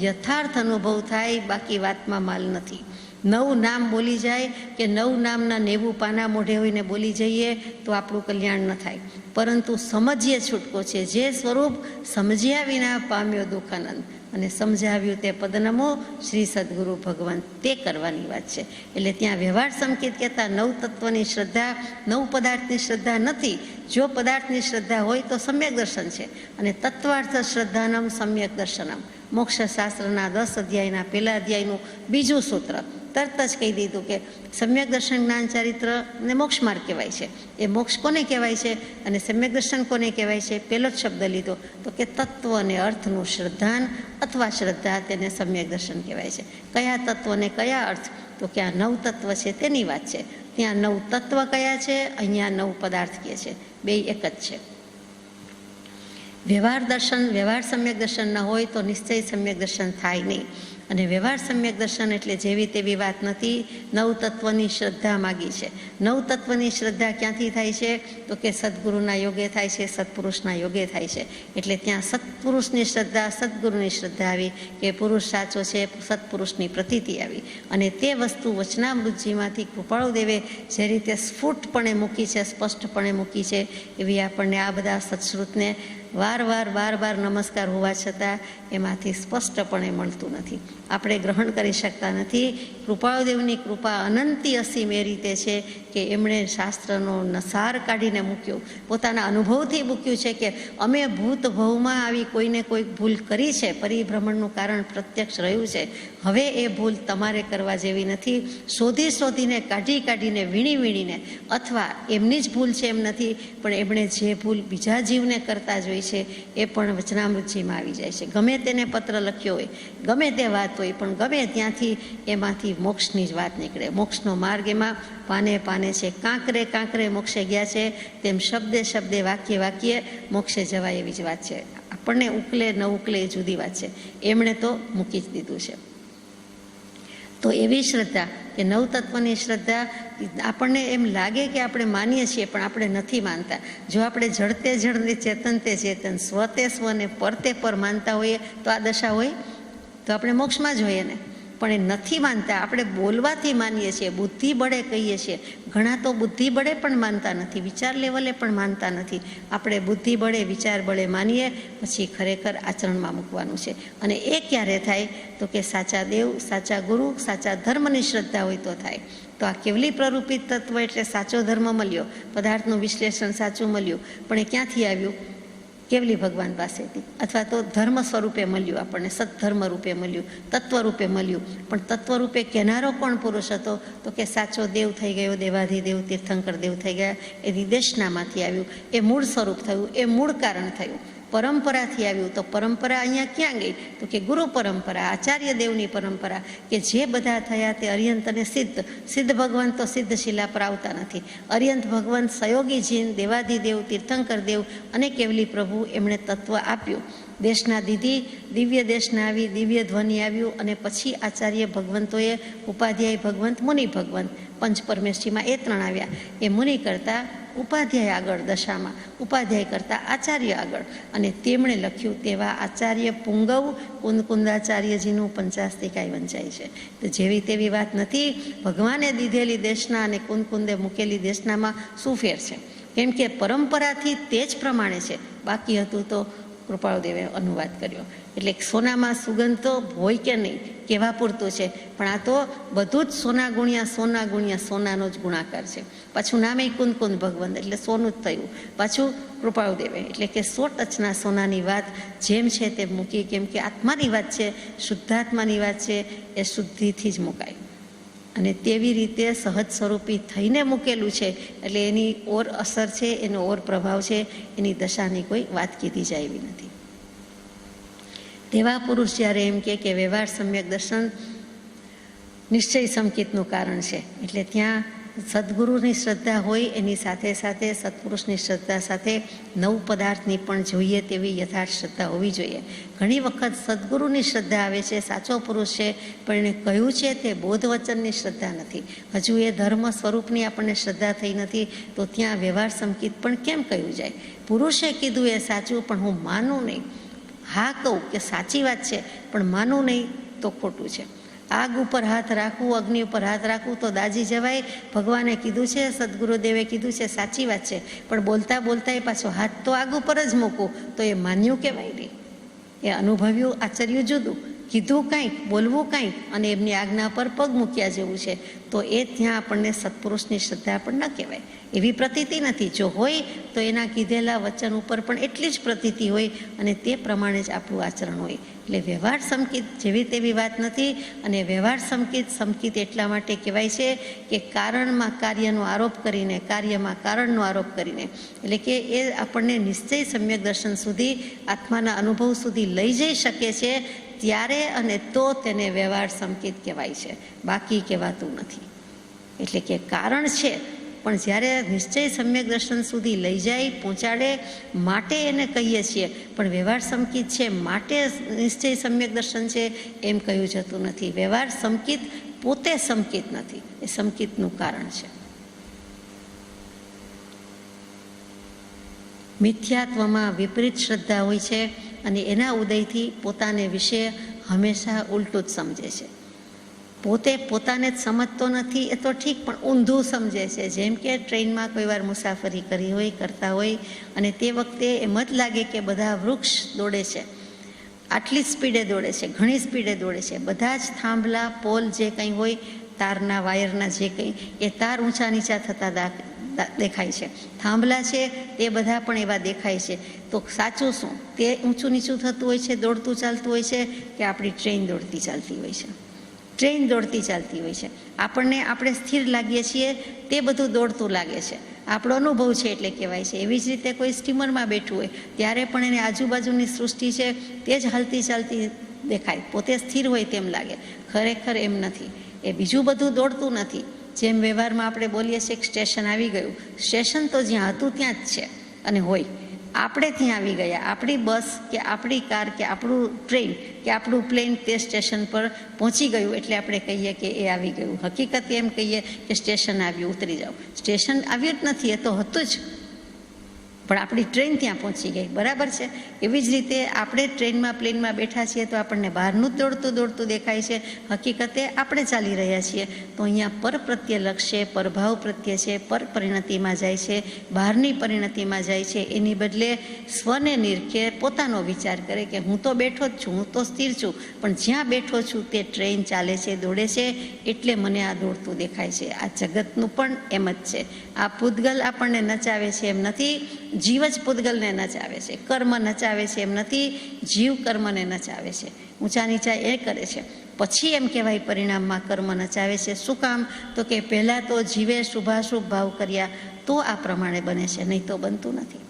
યથાર્થ અનુભવ થાય, બાકી વાતમાં માલ નથી. 9 નામ બોલી જાય કે 9 નામના 90 પાના મોઢે હોઈને બોલી જઈએ તો આપણું કલ્યાણ ન થાય, પરંતુ સમજીએ છૂટકો છે. જે સ્વરૂપ સમજ્યા વિના પામ્યો દુઃખાનંદ, અને સમજાવ્યું તે પદનમો શ્રી સદગુરુ ભગવાન, તે કરવાની વાત છે. એટલે ત્યાં વ્યવહાર સંકેત કહેતા 9 તત્વની શ્રદ્ધા, 9 પદાર્થની શ્રદ્ધા નથી. જો પદાર્થની શ્રદ્ધા હોય તો સમ્યક દર્શન છે, અને તત્વાર્થ શ્રદ્ધાનમ સમ્યક દર્શનમ. મોક્ષશાસ્ત્રના 10 અધ્યાયના પહેલા અધ્યાયનું બીજું સૂત્ર તરત જ કહી દીધું કે સમ્યક દર્શન જ્ઞાન ચારિત્ર ને મોક્ષ માર્ગ કહેવાય છે. એ મોક્ષ કોને કહેવાય છે અને સમ્યક દર્શન કોને કહેવાય છે? પહેલો જ શબ્દ લીધો તો કે તત્વ અને અર્થનું શ્રદ્ધાન અથવા શ્રદ્ધા, તેને સમ્યક દર્શન કહેવાય છે. કયા તત્વ ને કયા અર્થ? તો કે આ 9 તત્વ છે તેની વાત છે. ત્યાં 9 તત્વ કયા છે, અહીંયા 9 પદાર્થ કહે છે, બે એક જ છે. વ્યવહાર દર્શન, વ્યવહાર સમ્યક દર્શન ન હોય તો નિશ્ચય સમ્યક દર્શન થાય નહીં. અને વ્યવહાર સમ્યક દર્શન એટલે જેવી તેવી વાત નથી. 9 તત્વની શ્રદ્ધા માગી છે. 9 તત્વની શ્રદ્ધા ક્યાંથી થાય છે? તો કે સદગુરુના યોગે થાય છે, સત્પુરુષના યોગે થાય છે. એટલે ત્યાં સત્પુરુષની શ્રદ્ધા, સદગુરુની શ્રદ્ધા આવી કે પુરુષ સાચો છે, સત્પુરુષની પ્રતીતિ આવી. અને તે વસ્તુ વચનામૃતજીમાંથી કૃપાળુદેવે જે રીતે સ્ફુટપણે મૂકી છે, સ્પષ્ટપણે મૂકી છે, એવી આપણને આ બધા સત્શ્રુતને બાર નમસ્કાર હોવા છતાં એમાંથી સ્પષ્ટપણે મળતું નથી. આપણે ગ્રહણ કરી શકતા નથી. કૃપાળુદેવની કૃપા અનંતી અસીમ એ રીતે છે કે એમણે શાસ્ત્રનો નસાર કાઢીને મૂક્યો, પોતાના અનુભવથી મૂક્યું છે કે અમે ભૂત ભવમાં આવી કોઈને કોઈ ભૂલ કરી છે, પરિભ્રમણનું કારણ પ્રત્યક્ષ રહ્યું છે. હવે એ ભૂલ તમારે કરવા જેવી નથી. શોધીને કાઢીને વીણીને, અથવા એમની જ ભૂલ છે એમ નથી, પણ એમણે જે ભૂલ બીજા જીવને કરતા જોઈ છે એ પણ વચનામૃતજીમાં આવી જાય છે. ગમે તેને પત્ર લખ્યો હોય, ગમે તે વાત હોય, પણ ગમે ત્યાંથી એમાંથી મોક્ષની જ વાત નીકળે. મોક્ષનો માર્ગ એમાં પાને છે. કાંકરે મોક્ષે ગયા છે, તેમ શબ્દે વાક્યે મોક્ષે જવાય એવી જ વાત છે. આપણને ઉકલે ન ઉકલે એ જુદી વાત છે. એમણે તો મૂકી જ દીધું છે. તો એવી શ્રદ્ધા કે 9 તત્વની શ્રદ્ધા, આપણને એમ લાગે કે આપણે માનીએ છીએ પણ આપણે નથી માનતા. જો આપણે જડતે જડ ને ચેતન તે ચેતન, સ્વતે સ્વ ને પરતે પર માનતા હોઈએ તો આ દશા હોય? તો આપણે મોક્ષમાં જ હોઈએ ને. પણ એ નથી માનતા, આપણે બોલવાથી માનીએ છીએ, બુદ્ધિ બળે કહીએ છીએ. ઘણા તો બુદ્ધિ બળે પણ માનતા નથી, વિચાર લેવલે પણ માનતા નથી. આપણે બુદ્ધિ બળે, વિચાર બળે માનીએ, પછી ખરેખર આચરણમાં મૂકવાનું છે. અને એ ક્યારે થાય? તો કે સાચા દેવ, સાચા ગુરુ, સાચા ધર્મની શ્રદ્ધા હોય તો થાય. તો આ કેવલી પ્રરૂપિત તત્વ એટલે સાચો ધર્મ મળ્યો, પદાર્થનું વિશ્લેષણ સાચું મળ્યું, પણ એ ક્યાંથી આવ્યું? કેવલી ભગવાન પાસેથી, અથવા તો ધર્મ સ્વરૂપે મળ્યું, આપણને સત્ધર્મ રૂપે મળ્યું, તત્વ રૂપે મળ્યું. પણ તત્વ રૂપે કહેનારો કોણ પુરુષ હતો? તો કે સાચો દેવ થઈ ગયો, દેવાધિદેવ તીર્થંકર દેવ થઈ ગયા. એ નિદેશનામાંથી આવ્યું, એ મૂળ સ્વરૂપ થયું, એ મૂળ કારણ થયું. પરંપરાથી આવ્યું, તો પરંપરા અહીંયા ક્યાં ગઈ? તો કે ગુરુ પરંપરા, આચાર્ય દેવની પરંપરા, કે જે બધા થયા તે અર્યંત અને સિદ્ધ ભગવાન તો સિદ્ધ શિલા પર આવતા નથી. અર્યંત ભગવાન સયોગી જીન, દેવાધિદેવ, તીર્થંકર દેવ અને કેવલી પ્રભુ, એમણે તત્વ આપ્યું. દેશના દીધી, દિવ્ય દેશના આવી, દિવ્ય ધ્વનિ આવ્યું, અને પછી આચાર્ય ભગવંતોએ, ઉપાધ્યાય ભગવંત, મુનિ ભગવંત, પંચ પરમેષ્ઠીમાં એ 3 આવ્યા. એ મુનિ કરતાં ઉપાધ્યાય આગળ દશામાં, ઉપાધ્યાય કરતાં આચાર્ય આગળ. અને તેમણે લખ્યું તેવા આચાર્ય પુંગવ કુંદાચાર્યજીનું 50 વંચાય છે. તો જેવી તેવી વાત નથી. ભગવાને દીધેલી દેશના અને કુંદે મૂકેલી દેશનામાં શું ફેર છે? કેમ કે પરંપરાથી તે જ પ્રમાણે છે. બાકી હતું તો કૃપાળુદેવે અનુવાદ કર્યો. એટલે સોનામાં સુગંધ તો હોય કે નહીં, કહેવા પૂરતું છે, પણ આ તો બધું જ સોના ગુણ્યા સોનાનો જ ગુણાકાર છે. પાછું નામે કુંદ ભગવંત, એટલે સોનું જ થયું. પાછું કૃપાળુદેવે, એટલે કે 100 ટચના સોનાની વાત જેમ છે તેમ મૂકી. કેમ કે આત્માની વાત છે, શુદ્ધાત્માની વાત છે, એ શુદ્ધિથી જ મુકાય. અને તેવી રીતે સહજ સ્વરૂપી થઈને મૂકેલું છે. એટલે એની ઓર અસર છે, એનો ઓર પ્રભાવ છે, એની દશાની કોઈ વાત કીધી જાય એવી નથી. તેવા પુરુષ જ્યારે એમ કે વ્યવહાર સમ્યક દર્શન નિશ્ચય સંકિતનું કારણ છે, એટલે ત્યાં સદગુરુની શ્રદ્ધા હોય, એની સાથે સત્પુરુષની શ્રદ્ધા સાથે 9 પદાર્થની પણ જોઈએ તેવી યથાર્થ શ્રદ્ધા હોવી જોઈએ. ઘણી વખત સદગુરુની શ્રદ્ધા આવે છે, સાચો પુરુષ છે, પણ એને કહ્યું છે તે બોધ વચનની શ્રદ્ધા નથી. હજુ એ ધર્મ સ્વરૂપની આપણને શ્રદ્ધા થઈ નથી. તો ત્યાં વ્યવહાર સંકિત પણ કેમ કહ્યું જાય? પુરુષે કીધું એ સાચું, પણ હું માનું નહીં. હા કહું કે સાચી વાત છે પણ માનું નહીં તો ખોટું છે. આગ ઉપર હાથ રાખવું, અગ્નિ ઉપર હાથ રાખવું તો દાજી જવાય. ભગવાને કીધું છે, સદગુરુદેવે કીધું છે, સાચી વાત છે, પણ બોલતા બોલતા એ પાછો હાથ તો આગ ઉપર જ મૂકવું તો એ માન્યું કહેવાય નહીં. એ અનુભવ્યું આચર્યું જુદું, કીધું કાંઈક, બોલવું કાંઈક અને એમની આજ્ઞા પર પગ મૂક્યા જેવું છે. તો એ ત્યાં આપણને સત્પુરુષની શ્રદ્ધા પણ ન કહેવાય. એવી પ્રતીતિ નથી. જો હોય તો એના કીધેલા વચન ઉપર પણ એટલી જ પ્રતીતિ હોય અને તે પ્રમાણે જ આપણું આચરણ હોય. એટલે વ્યવહાર સંકિત જેવી તેવી વાત નથી. અને વ્યવહાર સંકિત એટલા માટે કહેવાય છે કે કારણમાં કાર્યનો આરોપ કરીને, કાર્યમાં કારણનો આરોપ કરીને, એટલે કે એ આપણને નિશ્ચય સમ્યક દર્શન સુધી, આત્માના અનુભવ સુધી લઈ જઈ શકે છે ત્યારે અને તો તેને વ્યવહાર સંકિત કહેવાય છે, બાકી કહેવાતું નથી. એટલે કે કારણ છે પણ જ્યારે નિશ્ચય સમ્યક દર્શન સુધી લઈ જાય, પહોંચાડે માટે એને કહીએ છીએ. પણ વ્યવહાર સંકિત છે માટે નિશ્ચય સમ્યક દર્શન છે એમ કહ્યું જતું નથી. વ્યવહાર સંકિત પોતે સંકિત નથી, એ સંકિતનું કારણ છે. મિથ્યાત્વમાં વિપરીત શ્રદ્ધા હોય છે અને એના ઉદયથી પોતાને વિશે હંમેશા ઉલટું જ સમજે છે. પોતે પોતાને જ સમજતો નથી એ તો ઠીક, પણ ઊંધું સમજે છે. જેમ કે ટ્રેનમાં કોઈ વાર મુસાફરી કરી હોય, કરતા હોય અને તે વખતે એમ જ લાગે કે બધા વૃક્ષ દોડે છે, આટલી સ્પીડે દોડે છે, ઘણી સ્પીડે દોડે છે. બધા જ થાંભલા, પોલ જે કંઈ હોય, તારના વાયરના જે કંઈ, એ તાર ઊંચા નીચા થતા દેખાય છે. થાંભલા છે તે બધા પણ એવા દેખાય છે. તો સાચું શું? તે ઊંચું નીચું થતું હોય છે, દોડતું ચાલતું હોય છે, કે આપણી ટ્રેન દોડતી ચાલતી હોય છે? ટ્રેન દોડતી ચાલતી હોય છે. આપણે સ્થિર લાગીએ છીએ, તે બધું દોડતું લાગે છે. આપણો અનુભવ છે એટલે કહેવાય છે. એવી જ રીતે કોઈ સ્ટીમરમાં બેઠું હોય ત્યારે પણ એને આજુબાજુની સૃષ્ટિ છે તે જ હલતી ચાલતી દેખાય, પોતે સ્થિર હોય તેમ લાગે. ખરેખર એમ નથી. એ બીજું બધું દોડતું નથી. જેમ વ્યવહારમાં આપણે બોલીએ છીએ કે સ્ટેશન આવી ગયું, સ્ટેશન તો જ્યાં હતું ત્યાં જ છે અને હોય. આપણે ત્યાં આવી ગયા, આપણી બસ કે આપણી કાર કે આપણું ટ્રેન કે આપણું પ્લેન તે સ્ટેશન પર પહોંચી ગયું એટલે આપણે કહીએ કે એ આવી ગયું. હકીકત એમ કહીએ કે સ્ટેશન આવ્યું, ઉતરી જાઓ. સ્ટેશન આવ્યું જ નથી, એ તો હતું જ, પણ આપણી ટ્રેન ત્યાં પહોંચી ગઈ. બરાબર છે? એવી જ રીતે આપણે ટ્રેનમાં, પ્લેનમાં બેઠા છીએ તો આપણને બહારનું જ દોડતું દોડતું દેખાય છે. હકીકતે આપણે ચાલી રહ્યા છીએ. તો અહીંયા પર પ્રત્યે લક્ષ્ય, પરભાવ પ્રત્યે છે, પર પરિણતિમાં જાય છે, બહારની પરિણતિમાં જાય છે. એની બદલે સ્વને નિરખે, પોતાનો વિચાર કરે કે હું તો બેઠો જ છું, હું તો સ્થિર છું, પણ જ્યાં બેઠો છું તે ટ્રેન ચાલે છે, દોડે છે, એટલે મને આ દોડતું દેખાય છે. આ જગતનું પણ એમ જ છે. આ પૂતગલ આપણને નચાવે છે એમ નથી, જીવ જ પૂતગલને નચાવે છે. કર્મ નચાવે છે એમ નથી, જીવ કર્મને નચાવે છે. ઊંચા નીચા એ કરે છે. પછી એમ કહેવાય પરિણામમાં કર્મ નચાવે છે. શું કામ? તો કે પહેલાં તો જીવે શુભાશુભ ભાવ કર્યા તો આ પ્રમાણે બને છે, નહીં તો બનતું નથી.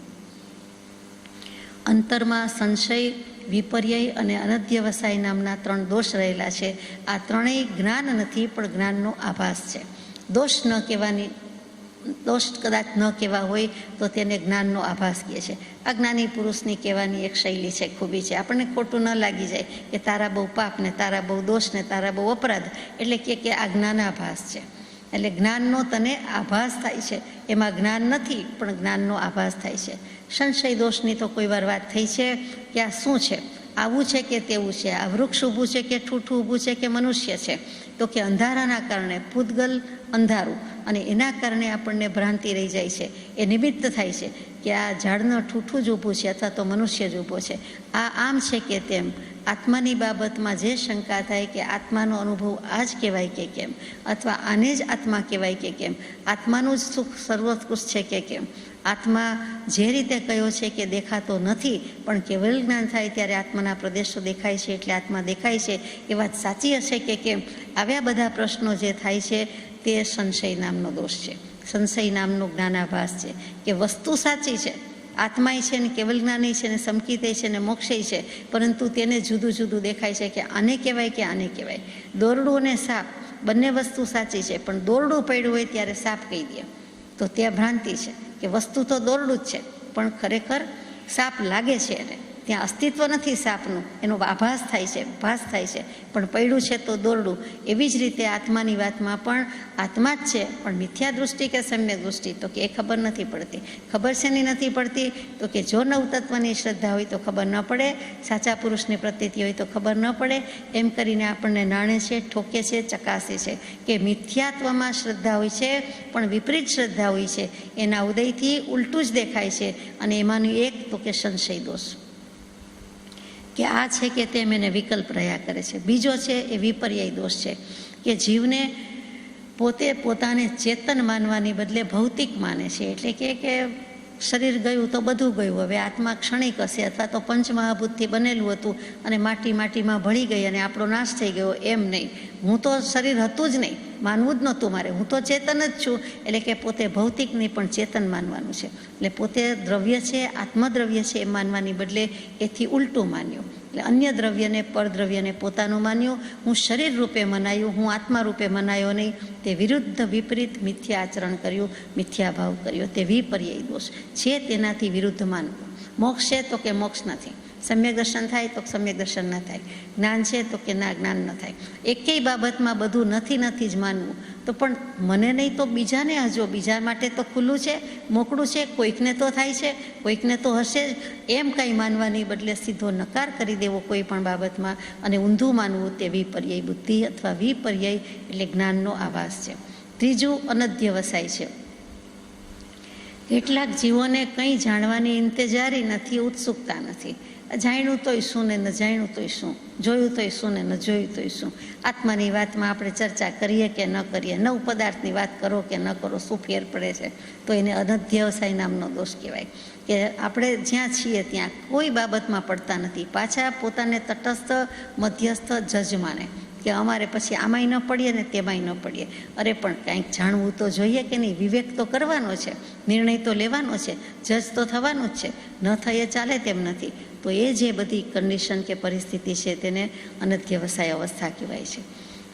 અંતરમાં સંશય, વિપર્યય અને અનધ્યવસાય નામના 3 દોષ રહેલા છે. આ ત્રણેય જ્ઞાન નથી પણ જ્ઞાનનો આભાસ છે. દોષ કદાચ ન કહેવા હોય તો તેને જ્ઞાનનો આભાસ કહે છે. આ જ્ઞાની પુરુષની કહેવાની એક શૈલી છે, ખૂબી છે. આપણને ખોટું ન લાગી જાય કે તારા બહુ પાપ ને તારા બહુ દોષ ને તારા બહુ અપરાધ, એટલે કે આ જ્ઞાનાભાસ છે. એટલે જ્ઞાનનો તને આભાસ થાય છે. એમાં જ્ઞાન નથી પણ જ્ઞાનનો આભાસ થાય છે. સંશય દોષની તો કોઈ વાર વાત થઈ છે કે આ શું છે, આવું છે કે તેવું છે, આ વૃક્ષ ઊભું છે કે ઠૂઠું ઊભું છે કે મનુષ્ય છે? તો કે અંધારાના કારણે, પૂતગલ અંધારું, અને એના કારણે આપણને ભ્રાંતિ રહી જાય છે. એ નિમિત્ત થાય છે કે આ ઝાડનું ઠૂઠું જ ઊભું છે અથવા તો મનુષ્ય જ ઊભો છે, આ આમ છે કે તેમ. આત્માની બાબતમાં જે શંકા થાય કે આત્માનો અનુભવ આ જ કહેવાય કે કેમ, અથવા આને જ આત્મા કહેવાય કે કેમ, આત્માનું જ સુખ સર્વોત્કૃષ્ટ છે કે કેમ, આત્મા જે રીતે કયો છે કે દેખાતો નથી પણ કેવલ જ્ઞાન થાય ત્યારે આત્માના પ્રદેશો દેખાય છે એટલે આત્મા દેખાય છે, એ વાત સાચી હશે કે કેમ? આવ્યા બધા પ્રશ્નો જે થાય છે તે સંશય નામનો દોષ છે. સંશય નામનો જ્ઞાનાભાસ છે કે વસ્તુ સાચી છે, આત્માય છે ને કેવલ જ્ઞાની છે ને સમકિતે છે ને મોક્ષય છે, પરંતુ તેને જુદું જુદું દેખાય છે કે આને કહેવાય કે આને કહેવાય. દોરડું અને સાપ બંને વસ્તુ સાચી છે, પણ દોરડું પડ્યું હોય ત્યારે સાપ કહી દે તો ત્યાં ભ્રાંતિ છે કે વસ્તુ તો દોરડું જ છે પણ ખરેખર સાપ લાગે છે એને. ત્યાં અસ્તિત્વ નથી સાપનું, એનો આભાસ થાય છે, ભાસ થાય છે, પણ પડ્યું છે તો દોરડું. એવી જ રીતે આત્માની વાતમાં પણ આત્મા જ છે, પણ મિથ્યા દૃષ્ટિ કે સમ્યક દૃષ્ટિ, તો કે એ ખબર નથી પડતી. ખબર શેની નથી પડતી? તો કે જો નવતત્વની શ્રદ્ધા હોય તો ખબર ન પડે, સાચા પુરુષની પ્રતીતિ હોય તો ખબર ન પડે. એમ કરીને આપણને નાણે છે, ઠોકે છે, ચકાસે છે કે મિથ્યાત્વમાં શ્રદ્ધા હોય છે, પણ વિપરીત શ્રદ્ધા હોય છે. એના ઉદયથી ઉલટું જ દેખાય છે. અને એમાંનું એક તો કે સંશય દોષ, કે આ છે કે તેમ એને વિકલ્પ રહ્યા કરે છે. બીજો છે એ વિપર્યાય દોષ છે, કે જીવને પોતે પોતાને ચેતન માનવાની બદલે ભૌતિક માને છે. એટલે કે શરીર ગયું તો બધું ગયું, હવે આત્મા ક્ષણિક હશે, અથવા તો પંચમહાભૂતથી બનેલું હતું અને માટીમાં ભળી ગઈ અને આપણો નાશ થઈ ગયો. એમ નહીં, હું તો શરીર હતું જ નહીં, માનવું જ નહોતું મારે, હું તો ચેતન જ છું. એટલે કે પોતે ભૌતિક નહીં પણ ચેતન માનવાનું છે. એટલે પોતે દ્રવ્ય છે, આત્મદ્રવ્ય છે એમ માનવાની બદલે એથી ઉલટું માન્યું. એટલે અન્ય દ્રવ્યને, પરદ્રવ્યને પોતાનું માન્યું. હું શરીર રૂપે મનાયું, હું આત્મા રૂપે મનાયો નહીં. તે વિરુદ્ધ વિપરીત મિથ્યા આચરણ કર્યું, મિથ્યા ભાવ કર્યો. તે વિપર્યાય દોષ છે, તેનાથી વિરુદ્ધ માનવું. મોક્ષ છે તો કે મોક્ષ નથી, સમ્યક દર્શન થાય તો સમ્યક દર્શન ન થાય, જ્ઞાન છે તો કે ના જ્ઞાન ન થાય. એકેય બાબતમાં બધું નથી જ માનવું. તો પણ મને નહીં તો બીજાને હજો, બીજા માટે તો ખુલ્લું છે, મોકળું છે, કોઈકને તો થાય છે, કોઈકને તો હશે જ, એમ કંઈ માનવાની બદલે સીધો નકાર કરી દેવો કોઈ પણ બાબતમાં અને ઊંધું માનવું, તે વિપર્યાય બુદ્ધિ અથવા વિપર્યાય એટલે જ્ઞાનનો આભાસ છે. ત્રીજું અનધ્યવસાય છે. કેટલાક જીવોને કંઈ જાણવાની ઇંતજારી નથી, ઉત્સુકતા નથી. જાણ્યું તોય શું ને ન જાણ્યું તોય શું, જોયું તોય શું ને ન જોયું તોય શું. આત્માની વાતમાં આપણે ચર્ચા કરીએ કે ન કરીએ, નવ પદાર્થની વાત કરો કે ન કરો, શું ફેર પડે છે? તો એને અનધ્યવસાય નામનો દોષ કહેવાય. કે આપણે જ્યાં છીએ ત્યાં કોઈ બાબતમાં પડતા નથી, પાછા પોતાને તટસ્થ, મધ્યસ્થ, જજ માને કે અમારે પછી આમાંય ન પડીએ ને તેમાંય ન પડીએ. અરે પણ કંઈક જાણવું તો જોઈએ કે નહીં, વિવેક તો કરવાનો છે, નિર્ણય તો લેવાનો છે, જજ તો થવાનું જ છે, ન થઈએ ચાલે તેમ નથી. તો એ જે બધી કન્ડિશન કે પરિસ્થિતિ છે તેને અનધ્યવસાય અવસ્થા કહેવાય છે.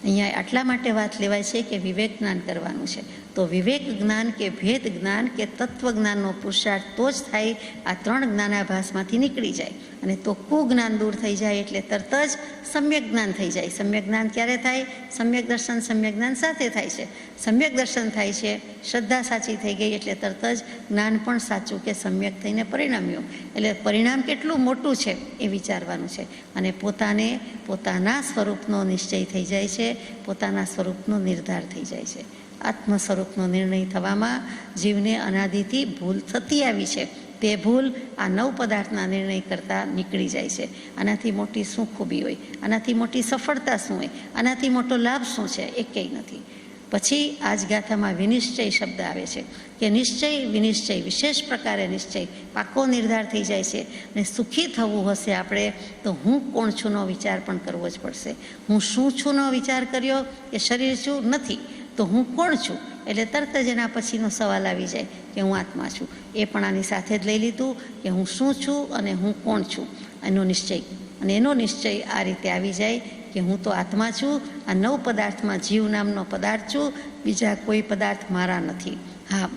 અહીંયા આટલા માટે વાત લેવાય છે કે વિવેક જ્ઞાન કરવાનું છે. તો વિવેક જ્ઞાન કે ભેદ જ્ઞાન કે તત્વજ્ઞાનનો પુરુષાર્થ તો જ થાય, આ ત્રણ જ્ઞાનાભાસમાંથી નીકળી જાય. અને તો કુજ્ઞાન દૂર થઈ જાય એટલે તરત જ સમ્યક જ્ઞાન થઈ જાય. સમ્યક જ્ઞાન ક્યારે થાય? સમ્યક દર્શન સમ્યક જ્ઞાન સાથે થાય છે. સમ્યક દર્શન થાય છે, શ્રદ્ધા સાચી થઈ ગઈ એટલે તરત જ જ્ઞાન પણ સાચું કે સમ્યક થઈને પરિણમ્યું. એટલે પરિણામ કેટલું મોટું છે એ વિચારવાનું છે. અને પોતાને પોતાના સ્વરૂપનો નિશ્ચય થઈ જાય છે, પોતાના સ્વરૂપનો નિર્ધાર થઈ જાય છે. આત્મ સ્વરૂપનો નિર્ણય થવામાં જીવને અનાદિથી ભૂલ થતી આવી છે. તે ભૂલ આ નવ પદાર્થના નિર્ણય કરતાં નીકળી જાય છે. આનાથી મોટી શું ખૂબી હોય? આનાથી મોટી સફળતા શું હોય? આનાથી મોટો લાભ શું છે? એ કંઈ નથી. પછી આ જ ગાથામાં વિનિશ્ચય શબ્દ આવે છે કે નિશ્ચય, વિનિશ્ચય, વિશેષ પ્રકારે નિશ્ચય, પાકો નિર્ધાર થઈ જાય છે. અને સુખી થવું હશે આપણે તો હું કોણ છુંનો વિચાર પણ કરવો જ પડશે. હું શું છુંનો વિચાર કર્યો કે શરીર છું નથી, તો હું કોણ છું? એટલે તરત જ એના પછીનો સવાલ આવી જાય કે હું આત્મા છું. એ પણ આની સાથે જ લઈ લીધું કે હું શું છું અને હું કોણ છું, એનો નિશ્ચય. અને એનો નિશ્ચય આ રીતે આવી જાય કે હું તો આત્મા છું, આ નવ પદાર્થમાં જીવ નામનો પદાર્થ છું, બીજા કોઈ પદાર્થ મારા નથી. હા,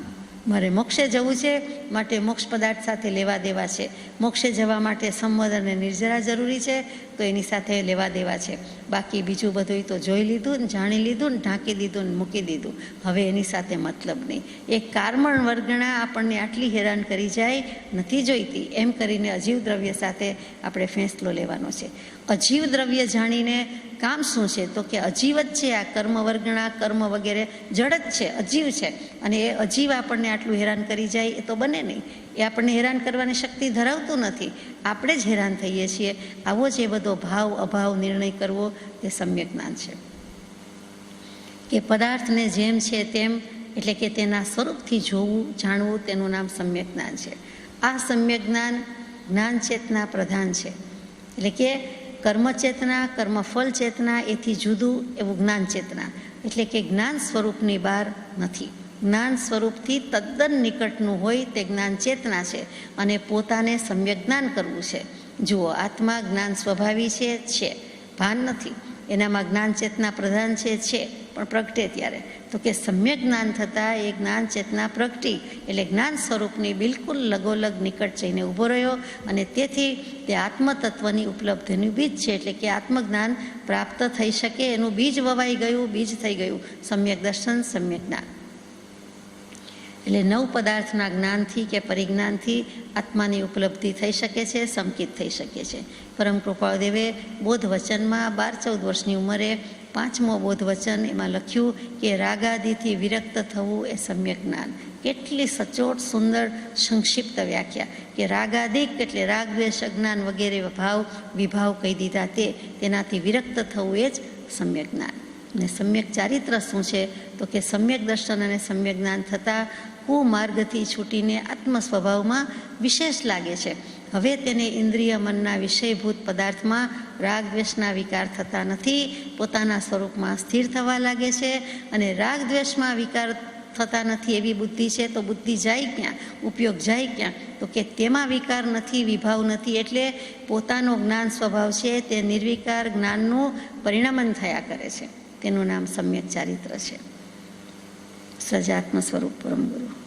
મારે મોક્ષે જવું છે, માટે મોક્ષ પદાર્થ સાથે લેવા દેવા છે. મોક્ષે જવા માટે સંવદ અને નિર્જરા જરૂરી છે, તો એની સાથે લેવા દેવા છે. બાકી બીજું બધું તો જોઈ લીધું ને, જાણી લીધું ને, ઢાંકી દીધું ને મૂકી દીધું. હવે એની સાથે મતલબ નહીં. એક કારમણ વર્ગણા આપણને આટલી હેરાન કરી જાય, નથી જોઈતી. એમ કરીને અજીવ દ્રવ્ય સાથે આપણે ફેંસલો લેવાનો છે. અજીવ દ્રવ્ય જાણીને કામ શું છે? તો કે અજીવ જ છે. આ કર્મ વર્ગણા, કર્મ વગેરે જડ જ છે, અજીવ છે. અને એ અજીવ આપણને આટલું હેરાન કરી જાય એ તો બને નહીં. એ આપણને હેરાન કરવાની શક્તિ ધરાવતું નથી, આપણે જ હેરાન થઈએ છીએ. આવો જ એ બધો ભાવ અભાવ નિર્ણય કરવો તે સમ્યક જ્ઞાન છે. કે પદાર્થને જેમ છે તેમ, એટલે કે તેના સ્વરૂપથી જોવું, જાણવું, તેનું નામ સમ્યક જ્ઞાન છે. આ સમ્યક જ્ઞાન જ્ઞાન ચેતના પ્રધાન છે. એટલે કે કર્મચેતના, કર્મફળ ચેતના એથી જુદું એવું જ્ઞાન ચેતના. એટલે કે જ્ઞાન સ્વરૂપની બહાર નથી, જ્ઞાન સ્વરૂપથી તદ્દન નિકટનું હોય તે જ્ઞાન ચેતના છે. અને પોતાને સમ્યક જ્ઞાન કરવું છે. જુઓ, આત્મા જ્ઞાન સ્વભાવી છે, ભાન નથી. એનામાં જ્ઞાન ચેતના પ્રધાન છે, પણ પ્રગટે ત્યારે. તો કે સમ્યક જ્ઞાન થતાં એ જ્ઞાન ચેતના પ્રગટી એટલે જ્ઞાન સ્વરૂપની બિલકુલ લગોલગ નિકટ જઈને ઊભો રહ્યો અને તેથી તે આત્મતત્વની ઉપલબ્ધિનું બીજ છે. એટલે કે આત્મજ્ઞાન પ્રાપ્ત થઈ શકે એનું બીજ વવાઈ ગયું, બીજ થઈ ગયું સમ્યક દર્શન, સમ્યક જ્ઞાન. એટલે નવ પદાર્થના જ્ઞાનથી કે પરિજ્ઞાનથી આત્માની ઉપલબ્ધિ થઈ શકે છે, સંકિત થઈ શકે છે. પરમ કૃપાળદેવે બોધ વચનમાં 12-14 વર્ષની ઉંમરે 5મો બોધ વચન એમાં લખ્યું કે રાગાદિથી વિરક્ત થવું એ સમ્યક જ્ઞાન. કેટલી સચોટ, સુંદર, સંક્ષિપ્ત વ્યાખ્યા કે રાગાદિક એટલે રાગ, દ્વેષ, અજ્ઞાન વગેરે ભાવ વિભાવ કહી દીધા તેનાથી વિરક્ત થવું એ જ સમ્યક જ્ઞાન. અને સમ્યક ચારિત્ર શું છે? તો કે સમ્યક દર્શન અને સમ્યક જ્ઞાન થતાં કુમાર્ગથી છૂટીને આત્મ સ્વભાવમાં વિશેષ લાગે છે. હવે તેને ઇન્દ્રિય મનના વિષયભૂત પદાર્થમાં રાગ દ્વેષના વિકાર થતા નથી, પોતાના સ્વરૂપમાં સ્થિર થવા લાગે છે. અને રાગ દ્વેષમાં વિકાર થતા નથી એવી બુદ્ધિ છે તો બુદ્ધિ જાય ક્યાં, ઉપયોગ જાય ક્યાં? તો કે તેમાં વિકાર નથી, વિભાવ નથી. એટલે પોતાનો જ્ઞાન સ્વભાવ છે તે નિર્વિકાર જ્ઞાનનું પરિણમન થયા કરે છે. તેનું નામ સમ્યક ચારિત્ર છે. સજાત્મ સ્વરૂપ પરમ ગુરુ.